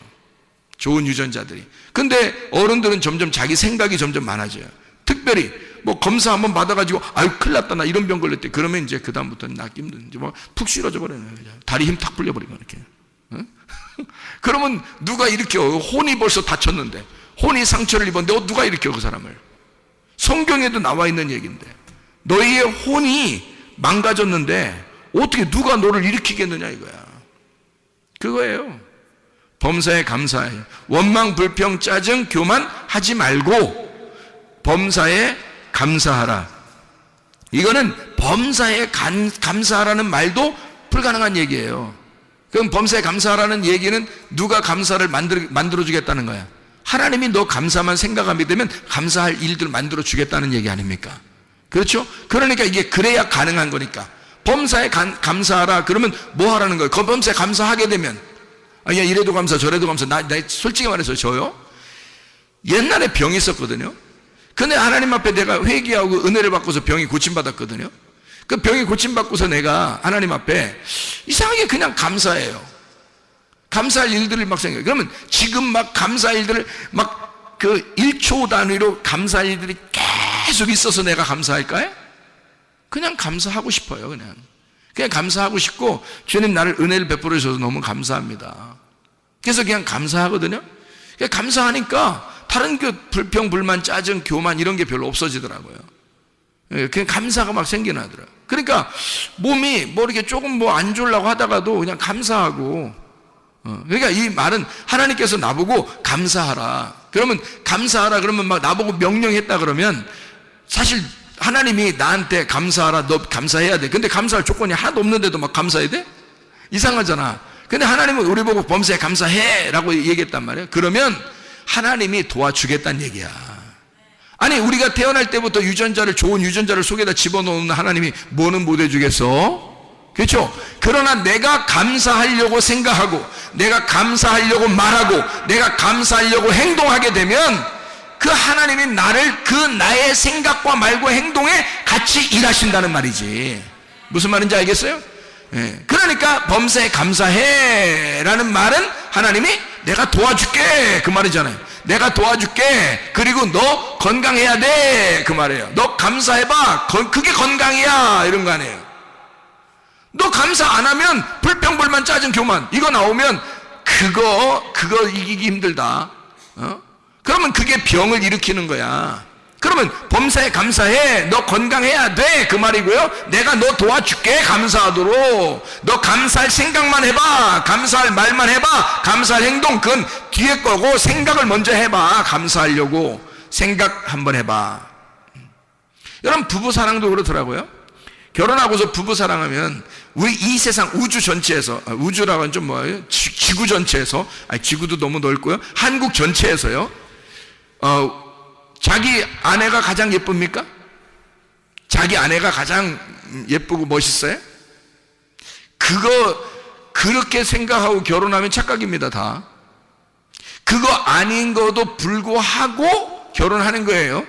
[SPEAKER 2] 좋은 유전자들이. 근데 어른들은 점점 자기 생각이 점점 많아져요. 특별히 뭐 검사 한번 받아가지고 아유 큰일 났다 나 이런 병 걸렸대. 그러면 이제 그 다음부터는 낫기 힘든, 이제 뭐 푹 쓰러져 버려요. 다리 힘 탁 풀려버리고 이렇게. 그러면 누가 일으켜? 혼이 벌써 다쳤는데, 혼이 상처를 입었는데 누가 일으켜 그 사람을? 성경에도 나와 있는 얘기인데, 너희의 혼이 망가졌는데 어떻게 누가 너를 일으키겠느냐 이거야. 그거예요. 범사에 감사해. 원망, 불평, 짜증, 교만 하지 말고 범사에 감사하라. 이거는 범사에 감사하라는 말도 불가능한 얘기예요. 그럼 범사에 감사하라는 얘기는 누가 감사를 만들어주겠다는 거야? 하나님이 너 감사만 생각하게 되면 감사할 일들 만들어주겠다는 얘기 아닙니까? 그렇죠? 그러니까 이게 그래야 가능한 거니까. 범사에 감사하라 그러면 뭐 하라는 거예요? 그 범사에 감사하게 되면 야, 이래도 감사 저래도 감사. 나 솔직히 말해서 저요 옛날에 병이 있었거든요. 근데 하나님 앞에 내가 회개하고 은혜를 받고서 병이 고침받았거든요. 그 병이 고침받고서 내가 하나님 앞에 이상하게 그냥 감사해요. 감사할 일들을 막 생각해요. 그러면 지금 막 감사할 일들을 막 그 1초 단위로 감사할 일들이 계속 있어서 내가 감사할까요? 그냥 감사하고 싶어요. 그냥 감사하고 싶고, 주님 나를 은혜를 베풀어 주셔서 너무 감사합니다. 그래서 그냥 감사하거든요. 그냥 감사하니까 다른 그 불평, 불만, 짜증, 교만 이런 게 별로 없어지더라고요. 그냥 감사가 막 생겨나더라고요. 그러니까 몸이 뭐 이렇게 조금 뭐 안 좋으려고 하다가도 그냥 감사하고, 그러니까 이 말은 하나님께서 나보고 감사하라. 그러면 감사하라 그러면 막 나보고 명령했다 그러면 사실 하나님이 나한테 감사하라, 너 감사해야 돼. 근데 감사할 조건이 하나도 없는데도 막 감사해야 돼? 이상하잖아. 근데 하나님은 우리 보고 범사에 감사해 라고 얘기했단 말이에요. 그러면 하나님이 도와주겠다는 얘기야. 아니 우리가 태어날 때부터 유전자를, 좋은 유전자를 속에다 집어넣는 하나님이 뭐는 못 해주겠어? 그렇죠? 그러나 내가 감사하려고 생각하고 내가 감사하려고 말하고 내가 감사하려고 행동하게 되면 그 하나님이 나를 그 나의 생각과 말과 행동에 같이 일하신다는 말이지. 무슨 말인지 알겠어요? 그러니까 범사에 감사해 라는 말은 하나님이 내가 도와줄게 그 말이잖아요. 내가 도와줄게. 그리고 너 건강해야 돼 그 말이에요. 너 감사해봐. 그게 건강이야 이런 거 아니에요. 너 감사 안 하면 불평불만 짜증 교만 이거 나오면 그거 이기기 힘들다. 그러면 그게 병을 일으키는 거야. 그러면 범사에 감사해. 너 건강해야 돼 그 말이고요. 내가 너 도와줄게 감사하도록. 너 감사할 생각만 해봐. 감사할 말만 해봐. 감사할 행동 그건 뒤에 거고 생각을 먼저 해봐. 감사하려고 생각 한번 해봐. 여러분 부부사랑도 그렇더라고요. 결혼하고서 부부사랑하면 우리 이 세상 우주 전체에서, 우주라고 하면 좀 뭐예요? 지구 전체에서, 지구도 너무 넓고요. 한국 전체에서요. 자기 아내가 가장 예쁩니까? 자기 아내가 가장 예쁘고 멋있어요? 그렇게 생각하고 결혼하면 착각입니다, 다. 그거 아닌 것도 불구하고 결혼하는 거예요.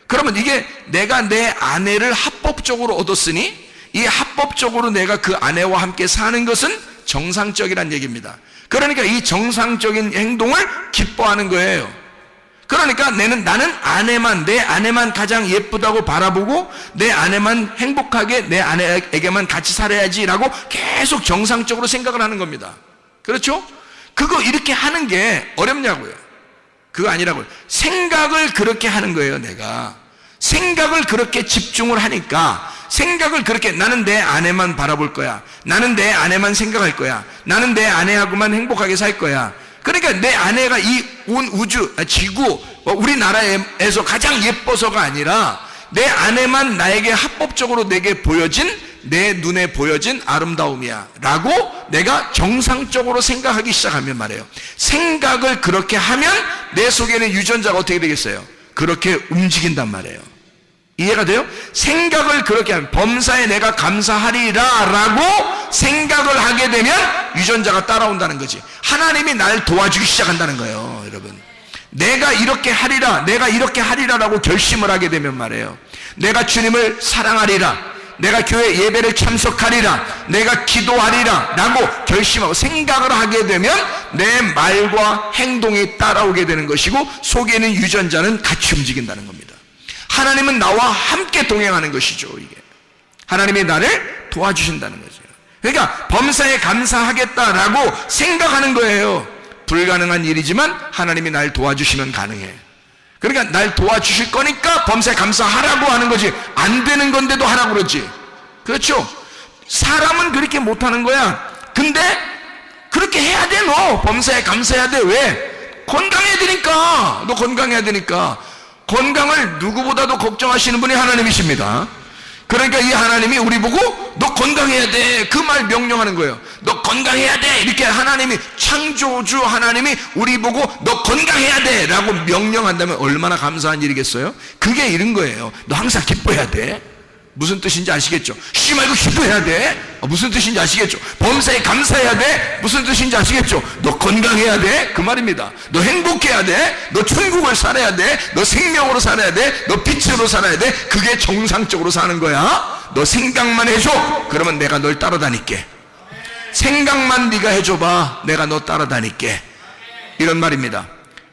[SPEAKER 2] 그러면 이게 내가 내 아내를 합법적으로 얻었으니 이 합법적으로 내가 그 아내와 함께 사는 것은 정상적이란 얘기입니다. 그러니까 이 정상적인 행동을 기뻐하는 거예요. 그러니까 나는 내 아내만 가장 예쁘다고 바라보고 내 아내만 행복하게 내 아내에게만 같이 살아야지라고 계속 정상적으로 생각을 하는 겁니다. 그렇죠? 그거 이렇게 하는 게 어렵냐고요. 그거 아니라고요. 생각을 그렇게 하는 거예요. 내가 생각을 그렇게 집중을 하니까 생각을 그렇게 나는 내 아내만 바라볼 거야. 나는 내 아내만 생각할 거야. 나는 내 아내하고만 행복하게 살 거야. 그러니까 내 아내가 이 온 우주, 지구, 우리나라에서 가장 예뻐서가 아니라 내 아내만 나에게 합법적으로 내게 보여진 내 눈에 보여진 아름다움이야 라고 내가 정상적으로 생각하기 시작하면 말이에요. 생각을 그렇게 하면 내 속에는 유전자가 어떻게 되겠어요? 그렇게 움직인단 말이에요. 이해가 돼요? 생각을 그렇게 하면 범사에 내가 감사하리라 라고 생각을 하게 되면 유전자가 따라온다는 거지. 하나님이 날 도와주기 시작한다는 거예요. 여러분, 내가 이렇게 하리라 라고 결심을 하게 되면 말이에요. 내가 주님을 사랑하리라, 내가 교회 예배를 참석하리라, 내가 기도하리라 라고 결심하고 생각을 하게 되면 내 말과 행동이 따라오게 되는 것이고 속에 있는 유전자는 같이 움직인다는 겁니다. 하나님은 나와 함께 동행하는 것이죠. 이게 하나님이 나를 도와주신다는 거죠. 그러니까 범사에 감사하겠다라고 생각하는 거예요. 불가능한 일이지만 하나님이 날 도와주시면 가능해. 그러니까 날 도와주실 거니까 범사에 감사하라고 하는 거지, 안 되는 건데도 하라고 그러지. 그렇죠? 사람은 그렇게 못하는 거야. 근데 그렇게 해야 돼. 너 범사에 감사해야 돼. 왜? 건강해야 되니까. 너 건강해야 되니까. 건강을 누구보다도 걱정하시는 분이 하나님이십니다. 그러니까 이 하나님이 우리 보고 너 건강해야 돼, 그 말 명령하는 거예요. 너 건강해야 돼, 이렇게 하나님이, 창조주 하나님이 우리 보고 너 건강해야 돼 라고 명령한다면 얼마나 감사한 일이겠어요? 그게 이런 거예요. 너 항상 기뻐해야 돼. 무슨 뜻인지 아시겠죠? 쉬지 말고 기뻐해야 돼. 무슨 뜻인지 아시겠죠? 범사에 감사해야 돼. 무슨 뜻인지 아시겠죠? 너 건강해야 돼. 그 말입니다. 너 행복해야 돼. 너 천국을 살아야 돼. 너 생명으로 살아야 돼. 너 빛으로 살아야 돼. 그게 정상적으로 사는 거야. 너 생각만 해줘. 그러면 내가 널 따라다닐게. 생각만 네가 해줘봐. 내가 너 따라다닐게. 이런 말입니다.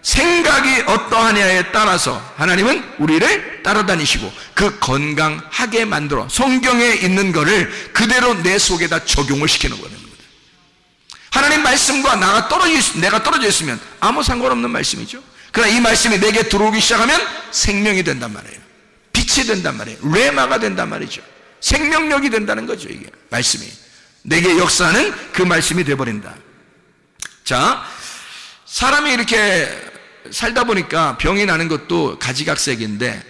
[SPEAKER 2] 생각이 어떠하냐에 따라서 하나님은 우리를 따라다니시고 그 건강하게 만들어 성경에 있는 거를 그대로 내 속에다 적용을 시키는 거예요. 하나님 말씀과 내가 떨어져 있으면 아무 상관없는 말씀이죠. 그러나 이 말씀이 내게 들어오기 시작하면 생명이 된단 말이에요. 빛이 된단 말이에요. 레마가 된단 말이죠. 생명력이 된다는 거죠. 이게 말씀이 내게 역사하는 그 말씀이 되어버린다. 자, 사람이 이렇게 살다 보니까 병이 나는 것도 가지각색인데,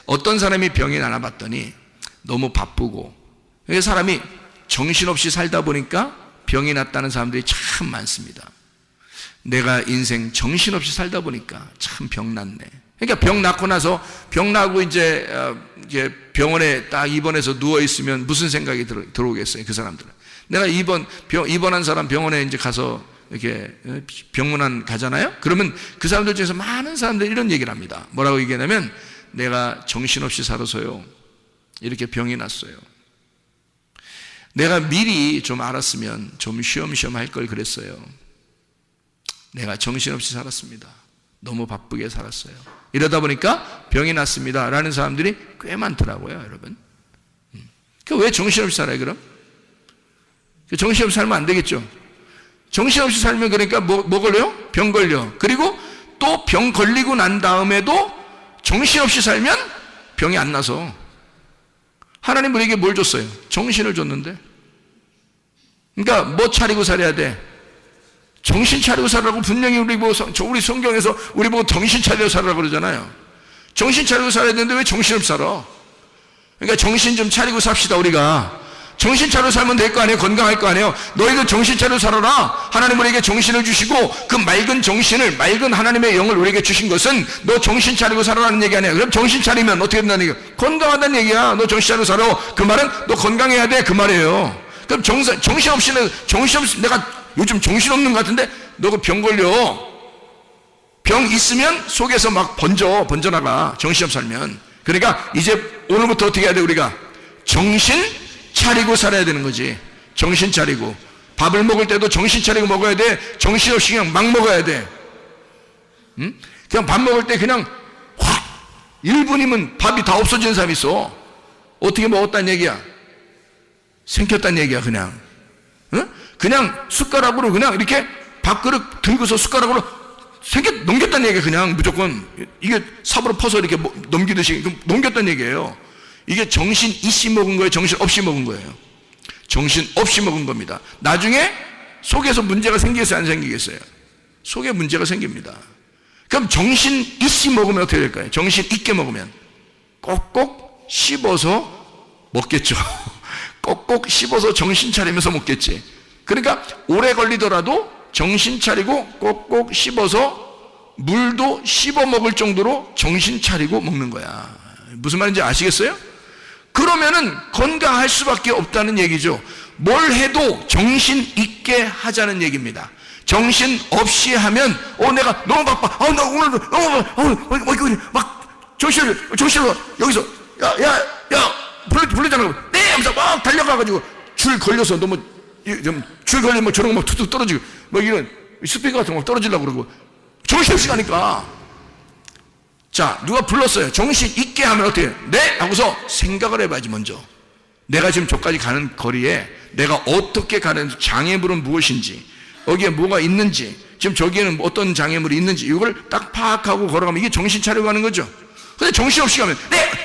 [SPEAKER 2] 어떤 사람이 병이 나나 봤더니 너무 바쁘고, 사람이 정신없이 살다 보니까 병이 났다는 사람들이 참 많습니다. 내가 인생 정신없이 살다 보니까 참 병 났네. 그러니까 병 낳고 나서, 병 나고 이제 병원에 딱 입원해서 누워있으면 무슨 생각이 들어오겠어요, 그 사람들은. 내가 입원한 사람 병원에 이제 가서 이렇게 병문안 가잖아요. 그러면 그 사람들 중에서 많은 사람들이 이런 얘기를 합니다. 뭐라고 얘기하냐면, 내가 정신없이 살아서요 이렇게 병이 났어요. 내가 미리 좀 알았으면 좀 쉬엄쉬엄 할 걸 그랬어요. 내가 정신없이 살았습니다. 너무 바쁘게 살았어요. 이러다 보니까 병이 났습니다 라는 사람들이 꽤 많더라고요, 여러분. 왜 정신없이 살아요, 그럼? 정신없이 살면 안 되겠죠. 정신없이 살면 그러니까 뭐 걸려요? 병 걸려. 그리고 또 병 걸리고 난 다음에도 정신없이 살면 병이 안 나서. 하나님 우리에게 뭘 줬어요? 정신을 줬는데. 그러니까 뭐 차리고 살아야 돼? 정신 차리고 살라고 분명히 우리 성경에서 우리 보고 정신 차리고 살라고 그러잖아요. 정신 차리고 살아야 되는데 왜 정신없이 살아? 그러니까 정신 좀 차리고 삽시다. 우리가 정신 차리고 살면 될 거 아니에요? 건강할 거 아니에요? 너희도 정신 차리고 살아라. 하나님 우리에게 정신을 주시고 그 맑은 정신을, 맑은 하나님의 영을 우리에게 주신 것은 너 정신 차리고 살아라는 얘기 아니야. 그럼 정신 차리면 어떻게 된다는 얘기야? 건강하다는 얘기야. 너 정신 차리고 살아. 그 말은 너 건강해야 돼, 그 말이에요. 그럼 정신없이 내가 요즘 정신없는 것 같은데 너 그 병 걸려. 병 있으면 속에서 막 번져나가. 정신없이 살면. 그러니까 이제 오늘부터 어떻게 해야 돼? 우리가 정신 차리고 살아야 되는 거지. 정신 차리고. 밥을 먹을 때도 정신 차리고 먹어야 돼. 정신없이 그냥 막 먹어야 돼. 응? 그냥 밥 먹을 때 그냥 확 1분이면 밥이 다 없어지는 사람이 있어. 어떻게 먹었다는 얘기야? 생겼다는 얘기야, 그냥. 응? 그냥 숟가락으로 그냥 이렇게 밥그릇 들고서 숟가락으로 넘겼다는 얘기야, 그냥 무조건. 이게 삽으로 퍼서 이렇게 넘기듯이 넘겼다는 얘기예요. 이게 정신 있이 먹은 거예요? 정신 없이 먹은 거예요? 정신 없이 먹은 겁니다. 나중에 속에서 문제가 생기겠어요? 안 생기겠어요? 속에 문제가 생깁니다. 그럼 정신 있이 먹으면 어떻게 될까요? 정신 있게 먹으면 꼭꼭 씹어서 먹겠죠. 꼭꼭 씹어서 정신 차리면서 먹겠지. 그러니까 오래 걸리더라도 정신 차리고 꼭꼭 씹어서 물도 씹어 먹을 정도로 정신 차리고 먹는 거야. 무슨 말인지 아시겠어요? 그러면은 건강할 수밖에 없다는 얘기죠. 뭘 해도 정신 있게 하자는 얘기입니다. 정신 없이 하면 내가 너무 바빠. 나 오늘 너무 막 정신을 여기서 야 불러잖아. 네 하면서 막 달려가가지고 줄 걸려서 너무 줄 걸리면 뭐 저런 거 막 툭툭 떨어지고 뭐 이런 스피커 같은 거 떨어지려고 그러고 정신없이 가니까. 자, 누가 불렀어요. 정신 있게 하면 어떻게 해요? 네? 하고서 생각을 해봐야지. 먼저 내가 지금 저까지 가는 거리에 내가 어떻게 가는 장애물은 무엇인지, 여기에 뭐가 있는지, 지금 저기에는 어떤 장애물이 있는지 이걸 딱 파악하고 걸어가면 이게 정신 차리고 가는 거죠. 근데 정신없이 가면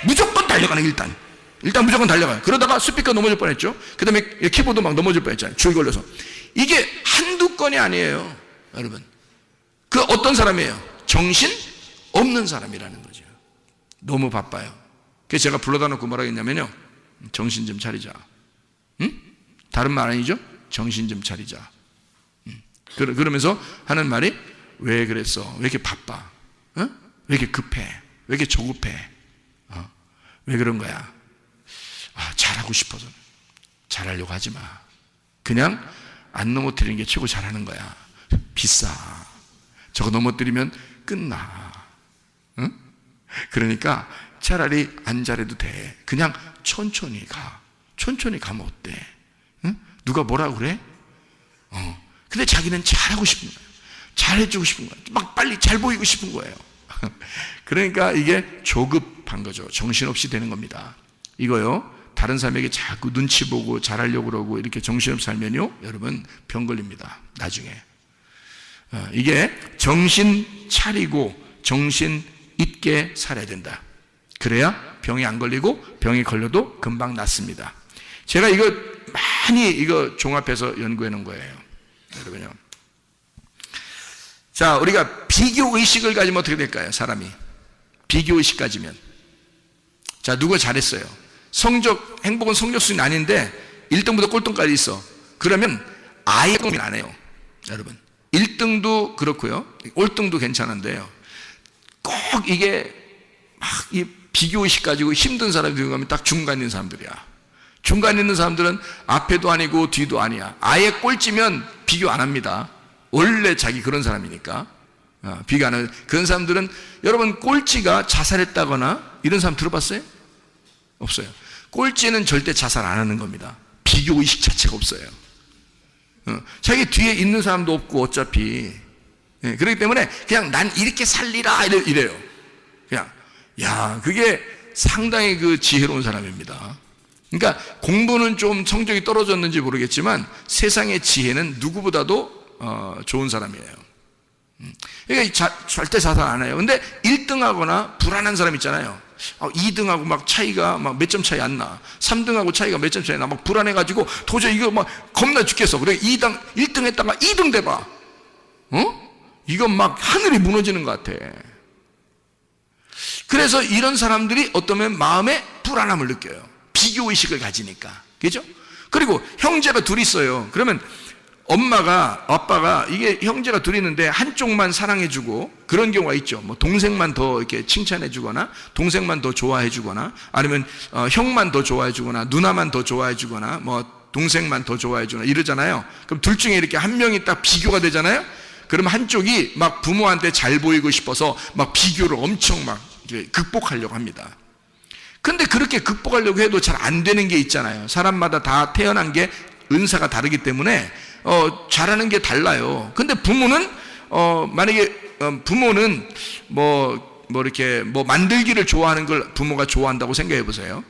[SPEAKER 2] 무조건 달려가는, 일단 무조건 달려가요. 그러다가 스피커 넘어질 뻔했죠. 그 다음에 키보드 막 넘어질 뻔했잖아요. 줄 걸려서. 이게 한두 건이 아니에요, 여러분. 그 어떤 사람이에요? 정신 없는 사람이라는 거죠. 너무 바빠요. 그래서 제가 불러다 놓고 뭐라고 했냐면요, 정신 좀 차리자. 응? 다른 말 아니죠? 정신 좀 차리자. 그러면서 하는 말이, 왜 그랬어? 왜 이렇게 바빠? 왜 이렇게 급해? 왜 이렇게 조급해? 왜 그런 거야? 잘하고 싶어서. 잘하려고 하지 마. 그냥 안 넘어뜨리는 게 최고 잘하는 거야. 비싸. 저거 넘어뜨리면 끝나. 응? 그러니까 차라리 안 잘해도 돼. 그냥 천천히 가. 천천히 가면 어때? 응? 누가 뭐라고 그래? 근데 자기는 잘하고 싶은 거예요. 잘해주고 싶은 거예요. 막 빨리 잘 보이고 싶은 거예요. 그러니까 이게 조급한 거죠. 정신없이 되는 겁니다. 이거요, 다른 사람에게 자꾸 눈치 보고 잘하려고 그러고 이렇게 정신없이 살면요, 여러분 병 걸립니다, 나중에. 이게 정신 차리고 정신 있게 살아야 된다. 그래야 병이 안 걸리고, 병이 걸려도 금방 낫습니다. 제가 이거 많이 종합해서 연구해 놓은 거예요, 여러분요. 자, 우리가 비교의식을 가지면 어떻게 될까요? 사람이 비교의식 가지면, 자, 누가 잘했어요, 행복은 성적 순위 아닌데 1등부터 꼴등까지 있어. 그러면 아예 고민 안 해요, 여러분. 1등도 그렇고요, 꼴등도 괜찮은데요, 꼭 이게 막 이 비교의식 가지고 힘든 사람이 가면 딱 중간 있는 사람들이야. 중간 있는 사람들은 앞에도 아니고 뒤도 아니야. 아예 꼴찌면 비교 안 합니다. 원래 자기 그런 사람이니까. 비교 안 하는 그런 사람들은, 여러분, 꼴찌가 자살했다거나 이런 사람 들어봤어요? 없어요. 꼴찌는 절대 자살 안 하는 겁니다. 비교의식 자체가 없어요. 자기 뒤에 있는 사람도 없고 어차피. 그렇기 때문에 그냥 난 이렇게 살리라 이래요. 그냥, 야, 그게 상당히 지혜로운 사람입니다. 그러니까 공부는 좀 성적이 떨어졌는지 모르겠지만 세상의 지혜는 누구보다도 좋은 사람이에요. 그러니까 절대 자살 안 해요. 근데 1등하거나 불안한 사람 있잖아요. 2등하고 막 차이가 막 몇 점 차이 안 나. 3등하고 차이가 몇 점 차이 나. 막 불안해가지고 도저히 이거 막 겁나 죽겠어. 그래 1등 했다가 2등 돼봐. 이건 막 하늘이 무너지는 것 같아. 그래서 이런 사람들이 어떠면 마음에 불안함을 느껴요. 비교의식을 가지니까. 그죠? 그리고 형제가 둘이 있어요. 그러면 엄마가, 아빠가, 이게 형제가 둘이 있는데 한쪽만 사랑해주고 그런 경우가 있죠. 뭐 동생만 더 이렇게 칭찬해주거나, 동생만 더 좋아해주거나, 아니면 형만 더 좋아해주거나, 누나만 더 좋아해주거나, 뭐 동생만 더 좋아해주거나 이러잖아요. 그럼 둘 중에 이렇게 한 명이 딱 비교가 되잖아요. 그러면 한쪽이 막 부모한테 잘 보이고 싶어서 막 비교를 엄청 막 극복하려고 합니다. 근데 그렇게 극복하려고 해도 잘 안 되는 게 있잖아요. 사람마다 다 태어난 게 은사가 다르기 때문에 잘하는 게 달라요. 근데 부모는 만약에 부모는 이렇게 만들기를 좋아하는 걸 부모가 좋아한다고 생각해 보세요.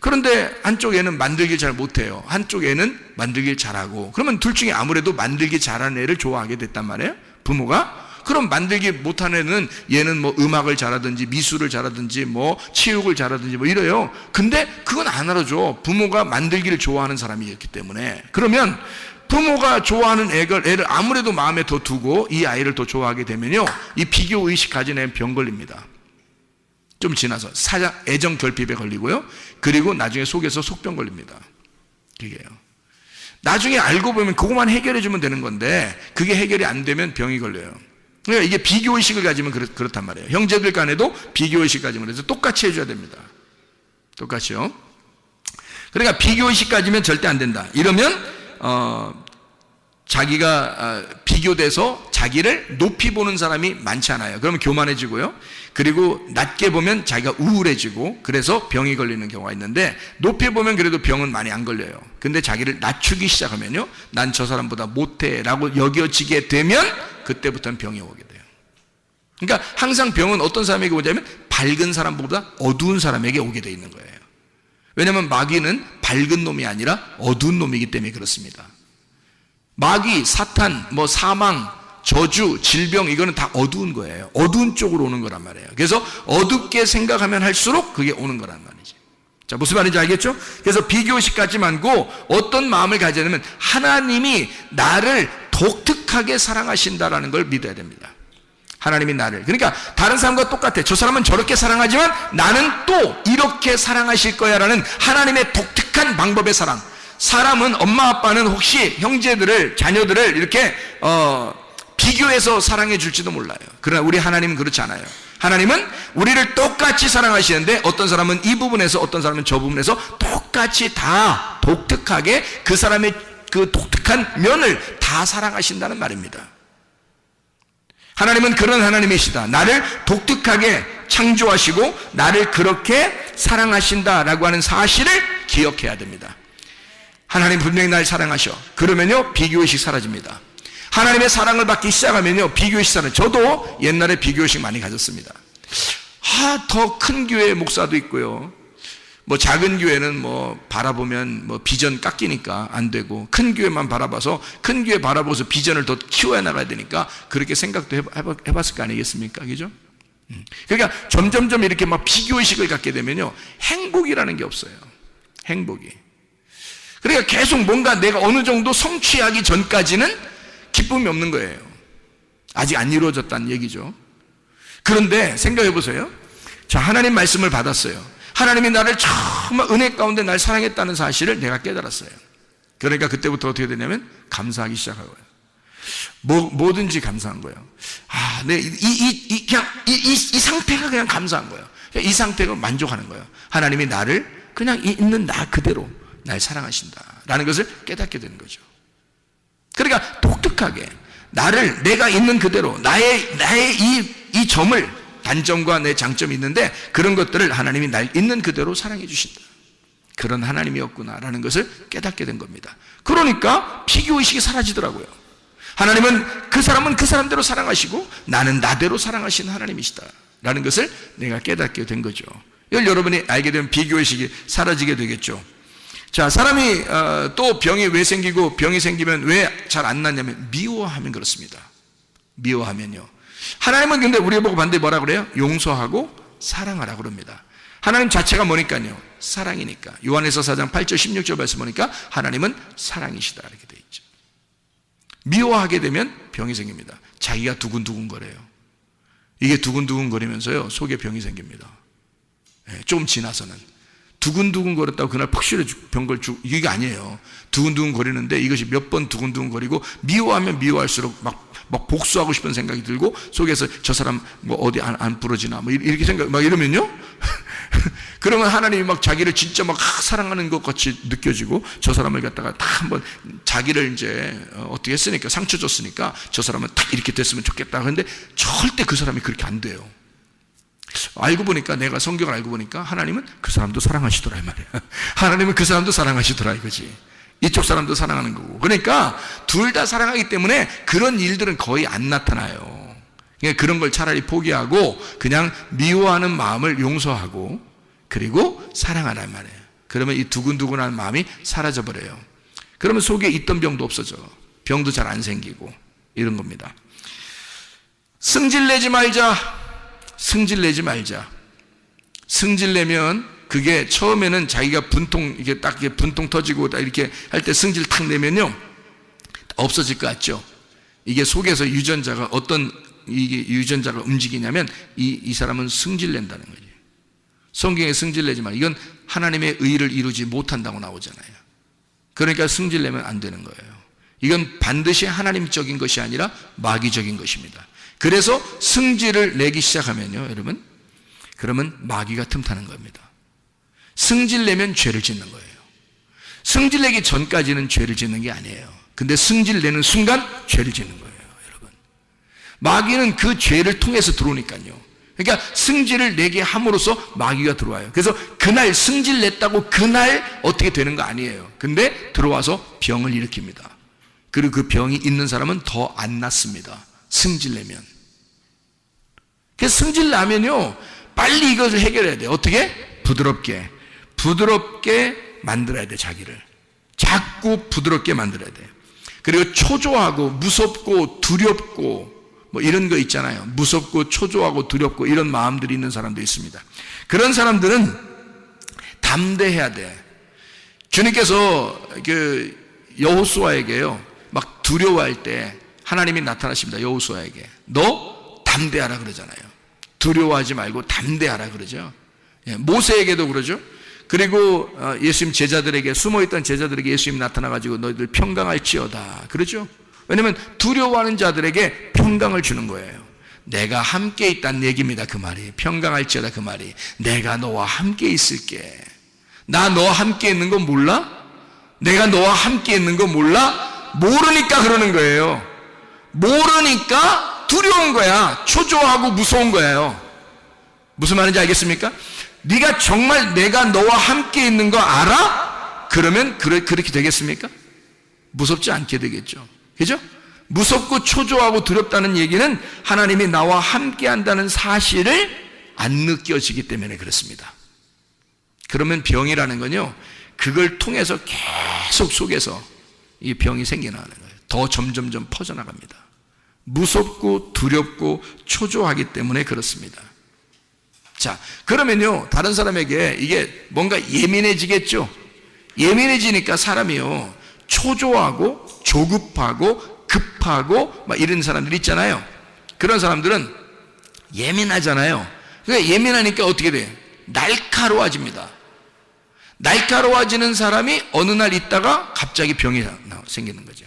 [SPEAKER 2] 그런데 한쪽에는 만들기 잘 못해요. 한쪽에는 만들기 잘하고. 그러면 둘 중에 아무래도 만들기 잘하는 애를 좋아하게 됐단 말이에요, 부모가. 그럼 만들기 못하는 애는, 얘는 뭐 음악을 잘하든지 미술을 잘하든지 뭐 체육을 잘하든지 뭐 이래요. 근데 그건 안 알아줘. 부모가 만들기를 좋아하는 사람이었기 때문에. 그러면 부모가 좋아하는 애를 아무래도 마음에 더 두고 이 아이를 더 좋아하게 되면요, 이 비교의식 가진 애는 병 걸립니다. 좀 지나서 애정 결핍에 걸리고요, 그리고 나중에 속에서 속병 걸립니다. 그게요. 나중에 알고 보면 그것만 해결해 주면 되는 건데 그게 해결이 안 되면 병이 걸려요. 그러니까 이게 비교의식을 가지면 그렇단 말이에요. 형제들 간에도 비교의식 가지면 해서 똑같이 해줘야 됩니다. 똑같이요. 그러니까 비교의식 가지면 절대 안 된다. 이러면 자기가 비교돼서 자기를 높이 보는 사람이 많지 않아요. 그러면 교만해지고요. 그리고 낮게 보면 자기가 우울해지고, 그래서 병이 걸리는 경우가 있는데, 높이 보면 그래도 병은 많이 안 걸려요. 근데 자기를 낮추기 시작하면요, 난 저 사람보다 못해 라고 여겨지게 되면 그때부터는 병이 오게 돼요. 그러니까 항상 병은 어떤 사람에게 오냐면 밝은 사람보다 어두운 사람에게 오게 돼 있는 거예요. 왜냐하면 마귀는 밝은 놈이 아니라 어두운 놈이기 때문에 그렇습니다. 마귀, 사탄, 사망, 저주, 질병, 이거는 다 어두운 거예요. 어두운 쪽으로 오는 거란 말이에요. 그래서 어둡게 생각하면 할수록 그게 오는 거란 말이지. 자, 무슨 말인지 알겠죠? 그래서 비교의식 갖지 말고 어떤 마음을 가져야 되냐면 하나님이 나를 독특하게 사랑하신다라는 걸 믿어야 됩니다. 하나님이 나를, 그러니까 다른 사람과 똑같아. 저 사람은 저렇게 사랑하지만 나는 또 이렇게 사랑하실 거야 라는 하나님의 독특한 방법의 사랑. 사람은, 엄마 아빠는 혹시 형제들을, 자녀들을 이렇게 비교해서 사랑해 줄지도 몰라요. 그러나 우리 하나님은 그렇지 않아요. 하나님은 우리를 똑같이 사랑하시는데 어떤 사람은 이 부분에서, 어떤 사람은 저 부분에서 똑같이 다 독특하게 그 사람의 그 독특한 면을 다 사랑하신다는 말입니다. 하나님은 그런 하나님이시다. 나를 독특하게 창조하시고 나를 그렇게 사랑하신다라고 하는 사실을 기억해야 됩니다. 하나님 분명히 날 사랑하셔. 그러면요, 비교의식 사라집니다. 하나님의 사랑을 받기 시작하면요, 비교의식 사라져요. 저도 옛날에 비교의식 많이 가졌습니다. 더 큰 교회 목사도 있고요. 작은 교회는 바라보면 비전 깎이니까 안 되고, 큰 교회만 바라봐서, 큰 교회 바라보고서 비전을 더 키워야 나가야 되니까 그렇게 생각도 해봤을 거 아니겠습니까? 그죠? 그러니까 점점점 이렇게 비교의식을 갖게 되면요, 행복이라는 게 없어요. 행복이. 그러니까 계속 뭔가 내가 어느 정도 성취하기 전까지는 기쁨이 없는 거예요. 아직 안 이루어졌다는 얘기죠. 그런데 생각해 보세요. 자, 하나님 말씀을 받았어요. 하나님이 나를 정말 은혜 가운데 날 사랑했다는 사실을 내가 깨달았어요. 그러니까 그때부터 어떻게 되냐면 감사하기 시작하고요. 뭐든지 감사한 거예요. 이 상태가 그냥 감사한 거예요. 이 상태가 만족하는 거예요. 하나님이 나를 그냥 있는 나 그대로 날 사랑하신다라는 것을 깨닫게 되는 거죠. 그러니까 독특하게 나를 내가 있는 그대로 나의 이 점을, 단점과 내 장점이 있는데 그런 것들을 하나님이 날 있는 그대로 사랑해 주신다. 그런 하나님이었구나라는 것을 깨닫게 된 겁니다. 그러니까 비교의식이 사라지더라고요. 하나님은 그 사람은 그 사람대로 사랑하시고 나는 나대로 사랑하시는 하나님이시다 라는 것을 내가 깨닫게 된 거죠. 이걸 여러분이 알게 되면 비교의식이 사라지게 되겠죠. 자, 사람이 또 병이 왜 생기고, 병이 생기면 왜 잘 안 낫냐면 미워하면 그렇습니다. 미워하면요. 하나님은 근데 우리 보고 반대에 뭐라 그래요? 용서하고 사랑하라 그럽니다. 하나님 자체가 뭐니까요? 사랑이니까. 요한에서 4장 8절 16절 말씀 보니까 하나님은 사랑이시다 이렇게 돼 있죠. 미워하게 되면 병이 생깁니다. 자기가 두근두근 거려요. 이게 두근두근 거리면서요, 속에 병이 생깁니다. 좀 지나서는 두근두근 거렸다고 그날 푹 병걸 주고, 이게 아니에요. 두근두근 거리는데 이것이 몇 번 두근두근 거리고, 미워하면 미워할수록 막 복수하고 싶은 생각이 들고, 속에서 저 사람 어디 안 부러지나 이렇게 생각 이러면요 그러면 하나님이 자기를 진짜 사랑하는 것 같이 느껴지고, 저 사람을 갖다가 딱 한번 자기를 이제 어떻게 했으니까, 상처 줬으니까 저 사람은 딱 이렇게 됐으면 좋겠다. 그런데 절대 그 사람이 그렇게 안 돼요. 알고 보니까, 내가 성경을 알고 보니까 하나님은 그 사람도 사랑하시더라 이 말이야. 하나님은 그 사람도 사랑하시더라 이거지. 이쪽 사람도 사랑하는 거고. 그러니까 둘 다 사랑하기 때문에 그런 일들은 거의 안 나타나요. 그러니까 그런 걸 차라리 포기하고 그냥 미워하는 마음을 용서하고 그리고 사랑하란 말이에요. 그러면 이 두근두근한 마음이 사라져버려요. 그러면 속에 있던 병도 없어져. 병도 잘 안 생기고 이런 겁니다. 승질내지 말자. 승질내지 말자. 승질내면 그게 처음에는 자기가 이게 딱 분통 터지고 딱 이렇게 할 때 승질 탁 내면요, 없어질 것 같죠? 이게 속에서 유전자가 이게 유전자가 움직이냐면 이 사람은 승질낸다는 거죠. 성경에 승질내지 마. 이건 하나님의 의를 이루지 못한다고 나오잖아요. 그러니까 승질내면 안 되는 거예요. 이건 반드시 하나님적인 것이 아니라 마귀적인 것입니다. 그래서 승질을 내기 시작하면요, 여러분, 그러면 마귀가 틈타는 겁니다. 승질 내면 죄를 짓는 거예요. 승질 내기 전까지는 죄를 짓는 게 아니에요. 근데 승질 내는 순간 죄를 짓는 거예요, 여러분. 마귀는 그 죄를 통해서 들어오니까요. 그러니까 승질을 내게 함으로써 마귀가 들어와요. 그래서 그날 승질 냈다고 그날 어떻게 되는 거 아니에요. 근데 들어와서 병을 일으킵니다. 그리고 그 병이 있는 사람은 더 안 낫습니다. 승질 내면. 그래서 승질 나면요, 빨리 이것을 해결해야 돼요. 어떻게? 부드럽게 부드럽게 만들어야 돼, 자기를. 자꾸 부드럽게 만들어야 돼. 그리고 초조하고 무섭고 두렵고 뭐 이런 거 있잖아요. 무섭고 초조하고 두렵고 이런 마음들이 있는 사람도 있습니다. 그런 사람들은 담대해야 돼. 주님께서 그 여호수아에게요, 막 두려워할 때 하나님이 나타나십니다. 여호수아에게 너 담대하라 그러잖아요. 두려워하지 말고 담대하라 그러죠. 모세에게도 그러죠. 그리고 예수님 제자들에게, 숨어있던 제자들에게 예수님이 나타나가지고 너희들 평강할지어다 그러죠. 왜냐하면 두려워하는 자들에게 평강을 주는 거예요. 내가 함께 있다는 얘기입니다. 그 말이 평강할지어다. 그 말이 내가 너와 함께 있을게. 나 너와 함께 있는 거 몰라? 내가 너와 함께 있는 거 몰라? 모르니까 그러는 거예요. 모르니까 두려운 거야. 초조하고 무서운 거예요. 무슨 말인지 알겠습니까? 네가 정말 내가 너와 함께 있는 거 알아? 그러면 그렇게 되겠습니까? 무섭지 않게 되겠죠. 그죠? 무섭고 초조하고 두렵다는 얘기는 하나님이 나와 함께 한다는 사실을 안 느껴지기 때문에 그렇습니다. 그러면 병이라는 건요, 그걸 통해서 계속 속에서 이 병이 생겨나는 거예요. 더 점점점 퍼져나갑니다. 무섭고 두렵고 초조하기 때문에 그렇습니다. 자, 그러면요, 다른 사람에게 이게 뭔가 예민해지겠죠? 예민해지니까 사람이요, 초조하고 조급하고 급하고 막 이런 사람들 있잖아요. 그런 사람들은 예민하잖아요. 그러니까 예민하니까 어떻게 돼요? 날카로워집니다. 날카로워지는 사람이 어느 날 있다가 갑자기 병이 생기는 거죠.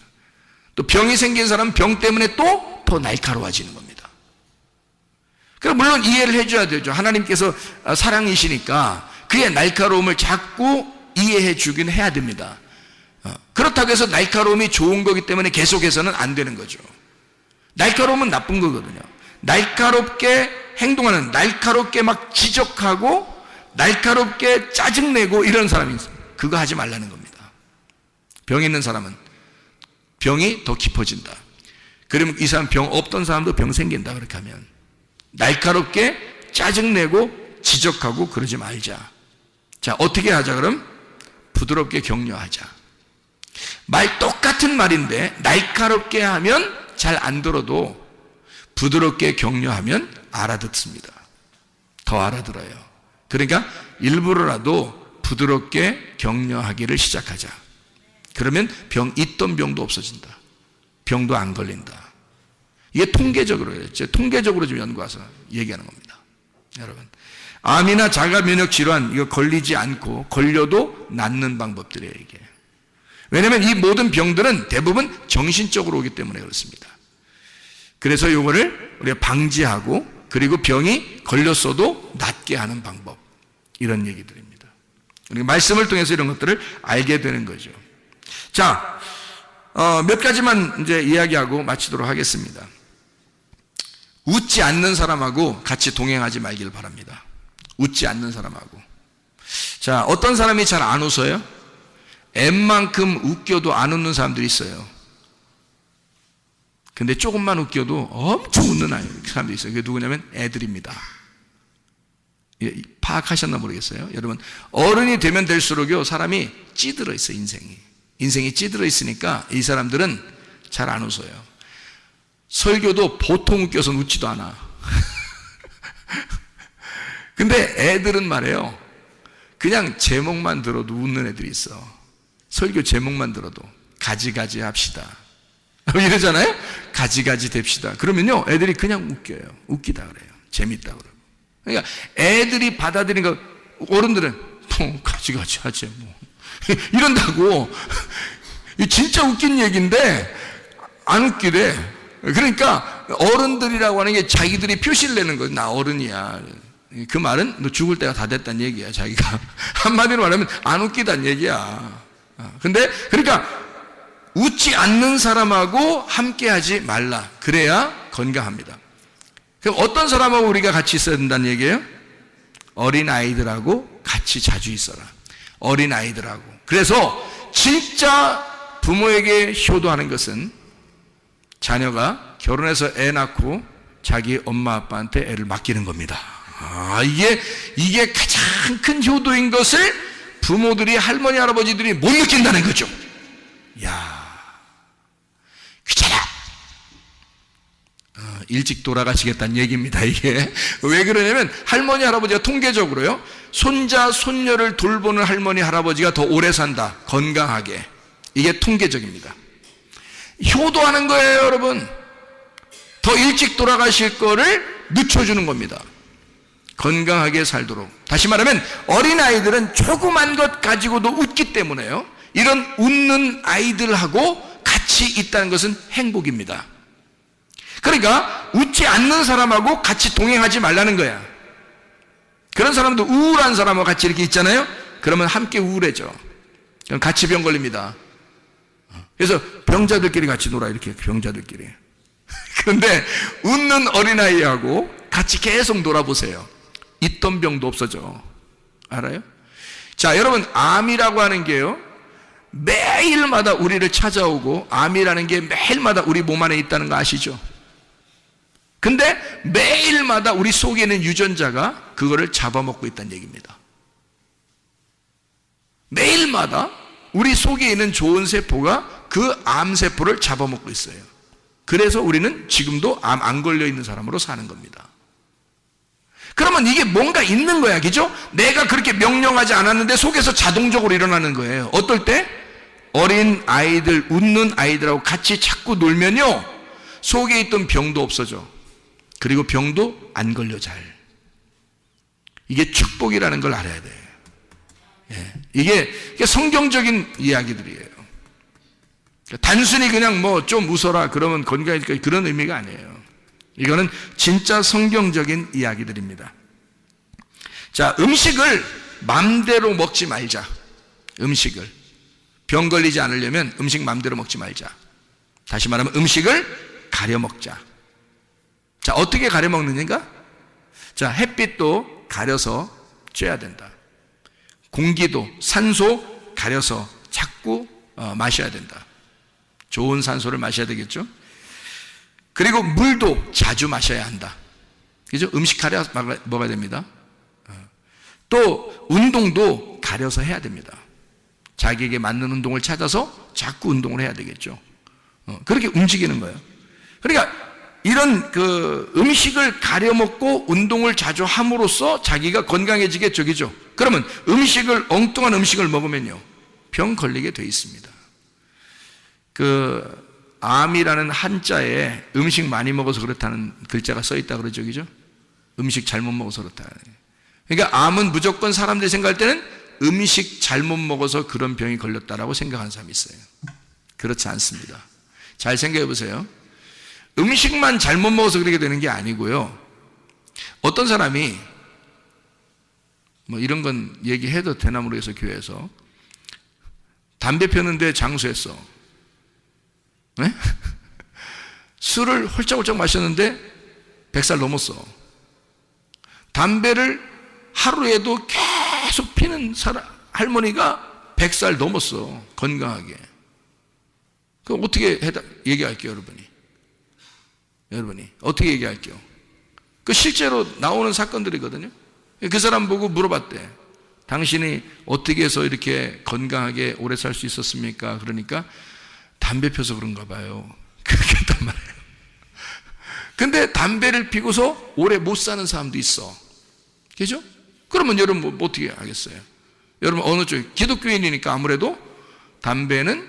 [SPEAKER 2] 또 병이 생긴 사람은 병 때문에 또 더 날카로워지는 겁니다. 그럼 물론 이해를 해줘야 되죠. 하나님께서 사랑이시니까 그의 날카로움을 자꾸 이해해 주긴 해야 됩니다. 그렇다고 해서 날카로움이 좋은 거기 때문에 계속해서는 안 되는 거죠. 날카로움은 나쁜 거거든요. 날카롭게 행동하는, 날카롭게 막 지적하고 날카롭게 짜증내고 이런 사람이 있어요. 그거 하지 말라는 겁니다. 병 있는 사람은 병이 더 깊어진다. 그러면 이 사람 병 없던 사람도 병 생긴다. 그렇게 하면 날카롭게 짜증내고 지적하고 그러지 말자. 자, 어떻게 하자 그럼? 부드럽게 격려하자. 말 똑같은 말인데 날카롭게 하면 잘 안 들어도 부드럽게 격려하면 알아듣습니다. 더 알아들어요. 그러니까 일부러라도 부드럽게 격려하기를 시작하자. 그러면 병 있던 병도 없어진다. 병도 안 걸린다. 이게 통계적으로요. 통계적으로 좀 연구해서 얘기하는 겁니다. 여러분, 암이나 자가 면역 질환 이거 걸리지 않고 걸려도 낫는 방법들이에요. 이게. 왜냐하면 이 모든 병들은 대부분 정신적으로 오기 때문에 그렇습니다. 그래서 이거를 우리가 방지하고 그리고 병이 걸렸어도 낫게 하는 방법, 이런 얘기들입니다. 우리가 말씀을 통해서 이런 것들을 알게 되는 거죠. 자, 몇 가지만 이제 이야기하고 마치도록 하겠습니다. 웃지 않는 사람하고 같이 동행하지 말길 바랍니다. 웃지 않는 사람하고. 자, 어떤 사람이 잘 안 웃어요? 웬만큼 웃겨도 안 웃는 사람들이 있어요. 근데 조금만 웃겨도 엄청 웃는 사람들이 있어요. 그게 누구냐면 애들입니다. 파악하셨나 모르겠어요. 여러분, 어른이 되면 될수록요, 사람이 찌들어 있어요. 인생이 찌들어 있으니까 이 사람들은 잘 안 웃어요. 설교도 보통 웃겨서 웃지도 않아. 근데 애들은 말이에요, 그냥 제목만 들어도 웃는 애들이 있어. 설교 제목만 들어도 가지가지 합시다 이러잖아요. 가지가지 됩시다. 그러면요, 애들이 그냥 웃겨요. 웃기다 그래요. 재밌다 그러고. 그러니까 애들이 받아들이는 거, 어른들은 뭐 가지가지 하지 뭐 이런다고. 진짜 웃긴 얘기인데 안 웃기대. 그러니까 어른들이라고 하는 게 자기들이 표시를 내는 거예요. 나 어른이야. 그 말은 너 죽을 때가 다 됐다는 얘기야. 자기가 한마디로 말하면 안 웃기다는 얘기야. 근데 그러니까 웃지 않는 사람하고 함께하지 말라. 그래야 건강합니다. 그럼 어떤 사람하고 우리가 같이 있어야 된다는 얘기예요? 어린 아이들하고 같이 자주 있어라. 어린 아이들하고. 그래서 진짜 부모에게 효도하는 것은 자녀가 결혼해서 애 낳고 자기 엄마 아빠한테 애를 맡기는 겁니다. 이게 가장 큰 효도인 것을 부모들이, 할머니, 할아버지들이 못 느낀다는 거죠. 야, 귀찮아. 일찍 돌아가시겠다는 얘기입니다. 이게 왜 그러냐면 할머니, 할아버지가 통계적으로요, 손자, 손녀를 돌보는 할머니, 할아버지가 더 오래 산다, 건강하게. 이게 통계적입니다. 효도하는 거예요, 여러분. 더 일찍 돌아가실 거를 늦춰주는 겁니다. 건강하게 살도록. 다시 말하면 어린아이들은 조그만 것 가지고도 웃기 때문에요, 이런 웃는 아이들하고 같이 있다는 것은 행복입니다. 그러니까 웃지 않는 사람하고 같이 동행하지 말라는 거야. 그런 사람도 우울한 사람하고 같이 이렇게 있잖아요. 그러면 함께 우울해져. 그럼 같이 병 걸립니다. 그래서 병자들끼리 같이 놀아, 이렇게 병자들끼리. 그런데 웃는 어린아이하고 같이 계속 놀아보세요. 있던 병도 없어져. 알아요? 자, 여러분, 암이라고 하는 게요, 매일마다 우리를 찾아오고, 암이라는 게 매일마다 우리 몸 안에 있다는 거 아시죠? 근데 매일마다 우리 속에 있는 유전자가 그거를 잡아먹고 있다는 얘기입니다. 매일마다 우리 속에 있는 좋은 세포가 그 암세포를 잡아먹고 있어요. 그래서 우리는 지금도 암 안 걸려 있는 사람으로 사는 겁니다. 그러면 이게 뭔가 있는 거야, 그죠? 내가 그렇게 명령하지 않았는데 속에서 자동적으로 일어나는 거예요. 어떨 때? 어린 아이들, 웃는 아이들하고 같이 자꾸 놀면요, 속에 있던 병도 없어져. 그리고 병도 안 걸려, 잘. 이게 축복이라는 걸 알아야 돼. 예. 이게 성경적인 이야기들이에요. 단순히 그냥 뭐 좀 웃어라 그러면 건강해질까, 그런 의미가 아니에요. 이거는 진짜 성경적인 이야기들입니다. 자, 음식을 맘대로 먹지 말자. 음식을 병 걸리지 않으려면 음식 맘대로 먹지 말자. 다시 말하면 음식을 가려 먹자. 자, 어떻게 가려 먹느냐가? 자, 햇빛도 가려서 쬐야 된다. 공기도, 산소 가려서 자꾸 마셔야 된다. 좋은 산소를 마셔야 되겠죠? 그리고 물도 자주 마셔야 한다. 그죠? 음식 가려 먹어야 됩니다. 또 운동도 가려서 해야 됩니다. 자기에게 맞는 운동을 찾아서 자꾸 운동을 해야 되겠죠. 그렇게 움직이는 거예요. 그러니까 이런 그 음식을 가려 먹고 운동을 자주 함으로써 자기가 건강해지겠죠, 그죠? 그러면 엉뚱한 음식을 먹으면요, 병 걸리게 돼 있습니다. 암이라는 한자에 음식 많이 먹어서 그렇다는 글자가 써 있다 그러죠, 그죠? 음식 잘못 먹어서 그렇다. 그러니까 암은 무조건 사람들이 생각할 때는 음식 잘못 먹어서 그런 병이 걸렸다라고 생각하는 사람이 있어요. 그렇지 않습니다. 잘 생각해 보세요. 음식만 잘못 먹어서 그렇게 되는 게 아니고요, 어떤 사람이 뭐 이런 건 얘기해도 되나 모르겠어, 교회에서 담배 폈는데 장수했어. 네? 술을 홀짝홀짝 마셨는데 100살 넘었어. 담배를 하루에도 계속 피는 할머니가 100살 넘었어, 건강하게. 그럼 어떻게 얘기할게요, 여러분이 어떻게 얘기할게요? 그 실제로 나오는 사건들이거든요. 그 사람 보고 물어봤대. 당신이 어떻게 해서 이렇게 건강하게 오래 살 수 있었습니까? 그러니까 담배 펴서 그런가 봐요. 그렇게 했단 말이에요. 근데 담배를 피고서 오래 못 사는 사람도 있어. 그죠? 그러면 여러분 뭐 어떻게 하겠어요? 여러분 어느 쪽? 기독교인이니까 아무래도 담배는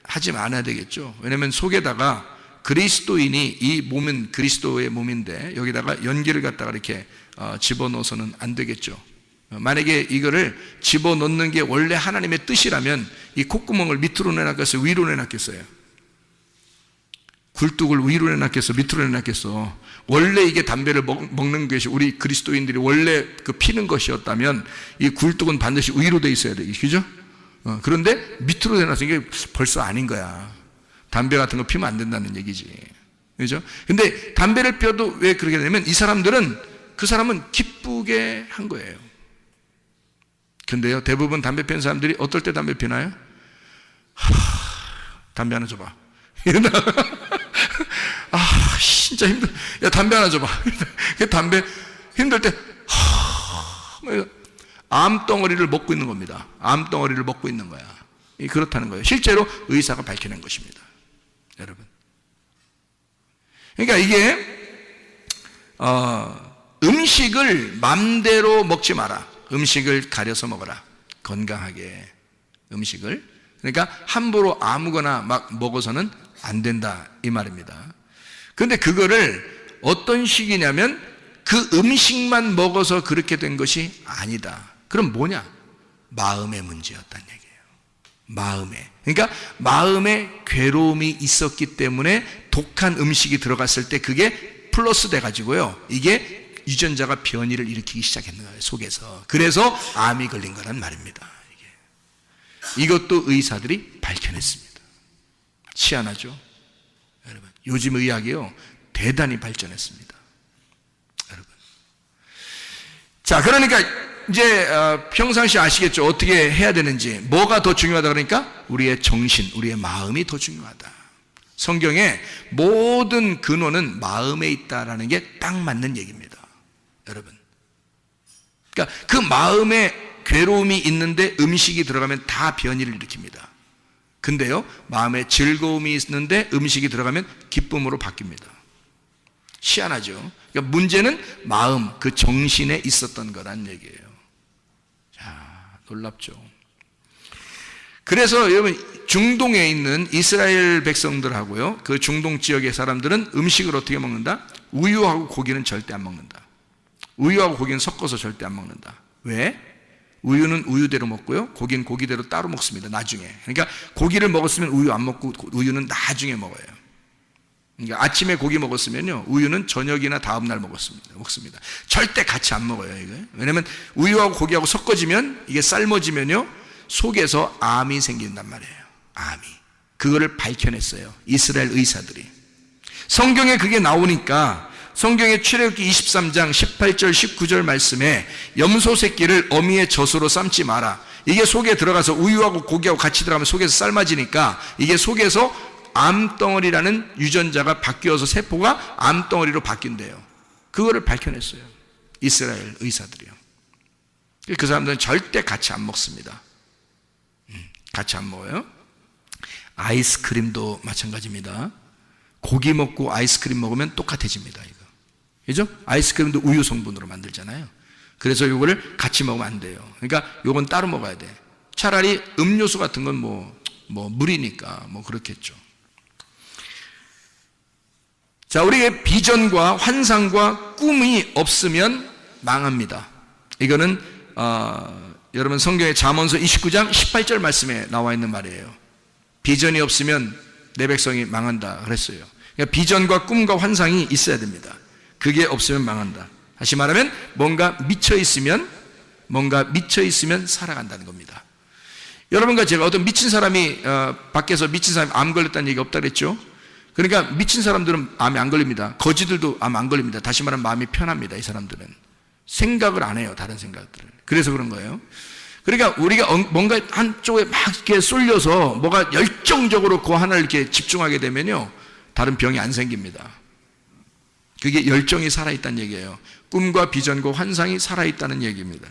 [SPEAKER 2] 하지 말아야 되겠죠. 왜냐하면 속에다가 그리스도인이, 이 몸은 그리스도의 몸인데 여기다가 연기를 갖다가 이렇게 집어넣어서는 안 되겠죠. 만약에 이거를 집어넣는 게 원래 하나님의 뜻이라면 이 콧구멍을 밑으로 내놨겠어요, 위로 내놨겠어요? 굴뚝을 위로 내놨겠어, 밑으로 내놨겠어? 원래 이게 담배를 먹는 것이 우리 그리스도인들이 원래 그 피는 것이었다면 이 굴뚝은 반드시 위로 돼 있어야 되겠죠, 그죠? 그런데 밑으로 내놔서 이게 벌써 아닌 거야. 담배 같은 거 피면 안 된다는 얘기지, 그죠? 근데 담배를 피워도 왜 그렇게 되냐면 그 사람은 기쁘게 한 거예요. 근데요, 대부분 담배 피는 사람들이 어떨 때 담배 피나요? 담배 하나 줘봐. 진짜 힘들어. 야, 담배 하나 줘봐. 담배 힘들 때, 암덩어리를 먹고 있는 겁니다. 암덩어리를 먹고 있는 거야. 그렇다는 거예요. 실제로 의사가 밝혀낸 것입니다. 여러분. 그러니까 이게 음식을 맘대로 먹지 마라. 음식을 가려서 먹어라. 건강하게 음식을. 그러니까 함부로 아무거나 막 먹어서는 안 된다 이 말입니다. 그런데 그거를 어떤 식이냐면 그 음식만 먹어서 그렇게 된 것이 아니다. 그럼 뭐냐? 마음의 문제였단 얘기예요. 마음에. 그러니까 마음에 괴로움이 있었기 때문에 독한 음식이 들어갔을 때 그게 플러스 돼가지고요. 이게 유전자가 변이를 일으키기 시작했는 거예요. 속에서. 그래서 암이 걸린 거란 말입니다. 이것도 의사들이 밝혀냈습니다. 희한하죠? 여러분, 요즘 의학이요 대단히 발전했습니다. 여러분. 자, 그러니까 이제 평상시 아시겠죠? 어떻게 해야 되는지. 뭐가 더 중요하다 그러니까 우리의 정신, 우리의 마음이 더 중요하다. 성경에 모든 근원은 마음에 있다라는 게 딱 맞는 얘기입니다. 여러분. 그러니까 그 마음에 괴로움이 있는데 음식이 들어가면 다 변이를 일으킵니다. 근데요, 마음에 즐거움이 있는데 음식이 들어가면 기쁨으로 바뀝니다. 희한하죠? 그러니까 문제는 마음, 그 정신에 있었던 거란 얘기예요. 자, 놀랍죠? 그래서 여러분, 중동에 있는 이스라엘 백성들하고요, 그 중동 지역의 사람들은 음식을 어떻게 먹는다? 우유하고 고기는 절대 안 먹는다. 우유하고 고기는 섞어서 절대 안 먹는다. 왜? 우유는 우유대로 먹고요, 고기는 고기대로 따로 먹습니다. 나중에. 그러니까 고기를 먹었으면 우유 안 먹고 우유는 나중에 먹어요. 그러니까 아침에 고기 먹었으면요, 우유는 저녁이나 다음날 먹습니다. 절대 같이 안 먹어요, 이거. 왜냐면 우유하고 고기하고 섞어지면, 이게 삶아지면요, 속에서 암이 생긴단 말이에요. 암이. 그거를 밝혀냈어요. 이스라엘 의사들이. 성경에 그게 나오니까 성경의 출애굽기 23장 18절 19절 말씀에 염소 새끼를 어미의 젖으로 삶지 마라. 이게 속에 들어가서 우유하고 고기하고 같이 들어가면 속에서 삶아지니까 이게 속에서 암덩어리라는 유전자가 바뀌어서 세포가 암덩어리로 바뀐대요. 그거를 밝혀냈어요. 이스라엘 의사들이요. 그 사람들은 절대 같이 안 먹습니다. 같이 안 먹어요. 아이스크림도 마찬가지입니다. 고기 먹고 아이스크림 먹으면 똑같아집니다. 이거. 그죠? 아이스크림도 우유 성분으로 만들잖아요. 그래서 이거를 같이 먹으면 안 돼요. 그러니까 이건 따로 먹어야 돼. 차라리 음료수 같은 건 뭐 물이니까 뭐 그렇겠죠. 자, 우리의 비전과 환상과 꿈이 없으면 망합니다. 이거는 여러분 성경의 잠언서 29장 18절 말씀에 나와 있는 말이에요. 비전이 없으면 내 백성이 망한다 그랬어요. 그러니까 비전과 꿈과 환상이 있어야 됩니다. 그게 없으면 망한다. 다시 말하면 뭔가 미쳐 있으면 살아간다는 겁니다. 여러분과 제가 어떤 미친 사람이 밖에서 미친 사람이 암 걸렸다는 얘기 없다 그랬죠? 그러니까 미친 사람들은 암이 안 걸립니다. 거지들도 암 안 걸립니다. 다시 말하면 마음이 편합니다. 이 사람들은 생각을 안 해요. 다른 생각들을. 그래서 그런 거예요. 그러니까 우리가 뭔가 한쪽에 막 이렇게 쏠려서 뭐가 열정적으로 그 하나를 이렇게 집중하게 되면요, 다른 병이 안 생깁니다. 그게 열정이 살아있다는 얘기예요. 꿈과 비전과 환상이 살아있다는 얘기입니다.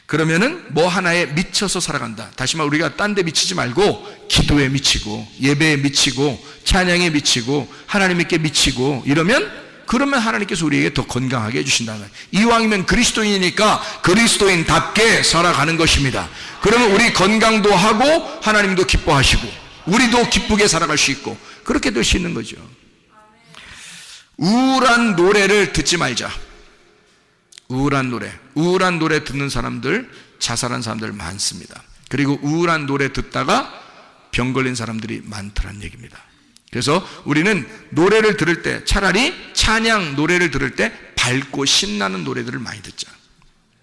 [SPEAKER 2] 그러면은 뭐 하나에 미쳐서 살아간다. 다시 말해 우리가 딴 데 미치지 말고 기도에 미치고 예배에 미치고 찬양에 미치고 하나님께 미치고 그러면 하나님께서 우리에게 더 건강하게 해주신다는 거예요. 이왕이면 그리스도인이니까 그리스도인답게 살아가는 것입니다. 그러면 우리 건강도 하고 하나님도 기뻐하시고 우리도 기쁘게 살아갈 수 있고 그렇게 될 수 있는 거죠. 우울한 노래를 듣지 말자. 우울한 노래 듣는 사람들, 자살한 사람들 많습니다. 그리고 우울한 노래 듣다가 병 걸린 사람들이 많더란 얘기입니다. 그래서 우리는 노래를 들을 때 차라리 찬양 노래를 들을 때 밝고 신나는 노래들을 많이 듣자.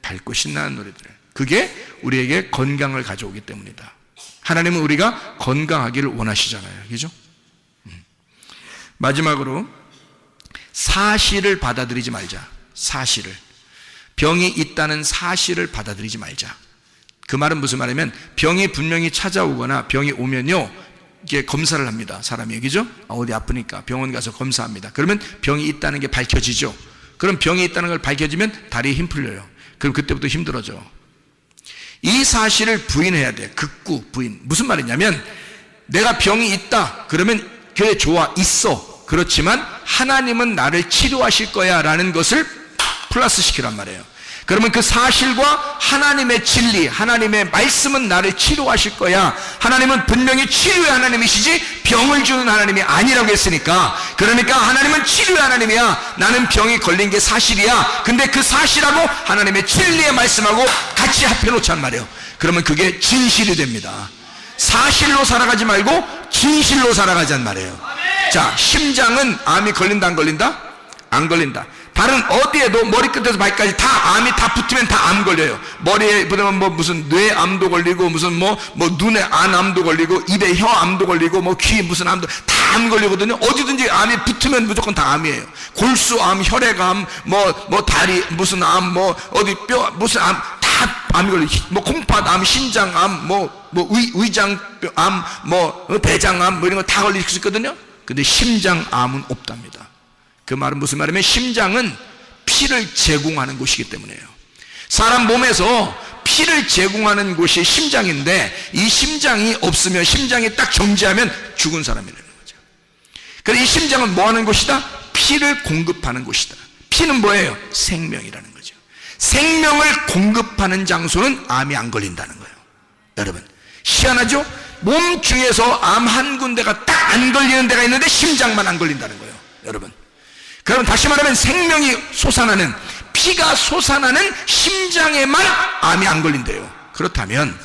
[SPEAKER 2] 밝고 신나는 노래들. 그게 우리에게 건강을 가져오기 때문이다. 하나님은 우리가 건강하기를 원하시잖아요. 그죠? 마지막으로 사실을 받아들이지 말자. 사실을. 병이 있다는 사실을 받아들이지 말자. 그 말은 무슨 말이냐면 병이 분명히 찾아오거나 병이 오면요, 이게 검사를 합니다. 사람이. 그죠? 어디 아프니까 병원 가서 검사합니다. 그러면 병이 있다는 게 밝혀지죠. 그럼 병이 있다는 걸 밝혀지면 다리에 힘 풀려요. 그럼 그때부터 힘들어져. 이 사실을 부인해야 돼. 극구 부인. 무슨 말이냐면 내가 병이 있다 그러면 그래 좋아 있어. 그렇지만 하나님은 나를 치료하실 거야 라는 것을 플러스 시키란 말이에요. 그러면 그 사실과 하나님의 진리, 하나님의 말씀은 나를 치료하실 거야. 하나님은 분명히 치료의 하나님이시지 병을 주는 하나님이 아니라고 했으니까, 그러니까 하나님은 치료의 하나님이야. 나는 병이 걸린 게 사실이야. 근데 그 사실하고 하나님의 진리의 말씀하고 같이 합해놓자는 말이에요. 그러면 그게 진실이 됩니다. 사실로 살아가지 말고 진실로 살아가자는 말이에요. 자, 심장은 암이 걸린다 안 걸린다? 안 걸린다. 다른 어디에도 머리끝에서 발끝까지 다 암이 다 붙으면 다 암 걸려요. 머리에 붙으면 뭐 무슨 뇌암도 걸리고 무슨 뭐 눈에 안암도 걸리고 입에 혀암도 걸리고 뭐 귀 무슨 암도 다 암 걸리거든요. 어디든지 암이 붙으면 무조건 다 암이에요. 골수암, 혈액암, 뭐 다리 무슨 암, 뭐 어디 뼈 무슨 암 다 암이 걸려. 뭐 콩팥암, 신장암, 위장암, 대장암 뭐 이런 거 다 걸릴 수 있거든요. 근데 심장암은 없답니다. 그 말은 무슨 말이냐면 심장은 피를 제공하는 곳이기 때문에요. 사람 몸에서 피를 제공하는 곳이 심장인데 이 심장이 없으면, 심장이 딱 정지하면 죽은 사람이라는 거죠. 그래서 이 심장은 뭐 하는 곳이다? 피를 공급하는 곳이다. 피는 뭐예요? 생명이라는 거죠. 생명을 공급하는 장소는 암이 안 걸린다는 거예요. 여러분 희한하죠? 몸 중에서 암 한 군데가 딱 안 걸리는 데가 있는데 심장만 안 걸린다는 거예요. 여러분, 그럼 다시 말하면 생명이 솟아나는, 피가 솟아나는 심장에만 암이 안 걸린대요. 그렇다면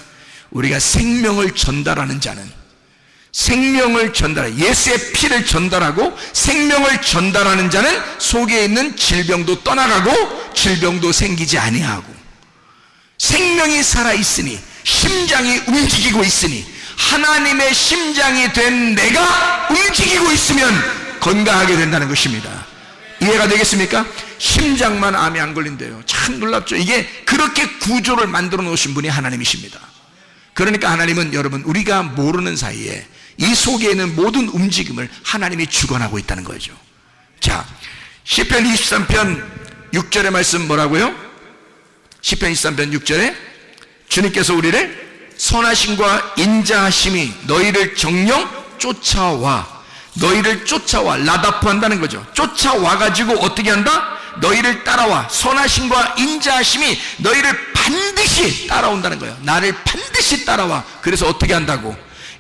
[SPEAKER 2] 우리가 생명을 전달하는 자는, 생명을 전달하는, 예수의 피를 전달하고 생명을 전달하는 자는 속에 있는 질병도 떠나가고 질병도 생기지 아니하고, 생명이 살아있으니 심장이 움직이고 있으니 하나님의 심장이 된 내가 움직이고 있으면 건강하게 된다는 것입니다. 이해가 되겠습니까? 심장만 암이 안 걸린대요. 참 놀랍죠. 이게 그렇게 구조를 만들어 놓으신 분이 하나님이십니다. 그러니까 하나님은 여러분 우리가 모르는 사이에 이 속에 있는 모든 움직임을 하나님이 주관하고 있다는 거죠. 자, 시편 23편 6절의 말씀 뭐라고요? 시편 23편 6절에 주님께서 우리를 선하심과 인자하심이 너희를 정령 쫓아와, 너희를 쫓아와, 라다프 한다는 거죠. 쫓아와 가지고 어떻게 한다? 너희를 따라와. 선하심과 인자하심이 너희를 반드시 따라온다는 거예요. 나를 반드시 따라와. 그래서 어떻게 한다고?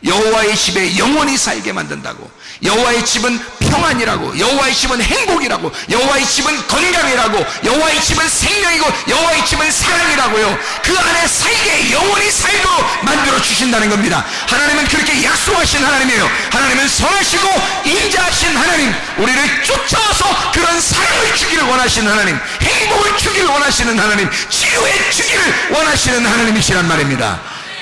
[SPEAKER 2] 여호와의 집에 영원히 살게 만든다고. 여호와의 집은 평안이라고, 여호와의 집은 행복이라고, 여호와의 집은 건강이라고, 여호와의 집은 생명이고, 여호와의 집은 사랑이라고요. 그 안에 살게, 영원히 살도록 만들어 주신다는 겁니다. 하나님은 그렇게 약속하신 하나님이에요. 하나님은 선하시고 인자하신 하나님, 우리를 쫓아와서 그런 사랑을 주기를 원하시는 하나님, 행복을 주기를 원하시는 하나님, 치유해 주기를 원하시는 하나님이시란 말입니다.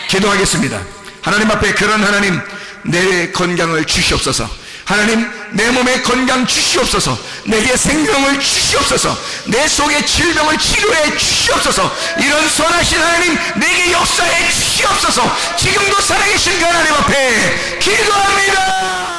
[SPEAKER 2] 기도하겠습니다. 하나님 앞에 그런 하나님, 내 건강을 주시옵소서. 하나님, 내 몸에 건강 주시옵소서. 내게 생명을 주시옵소서. 내 속의 질병을 치료해 주시옵소서. 이런 선하신 하나님, 내게 역사해 주시옵소서. 지금도 살아계신 그 하나님 앞에 기도합니다.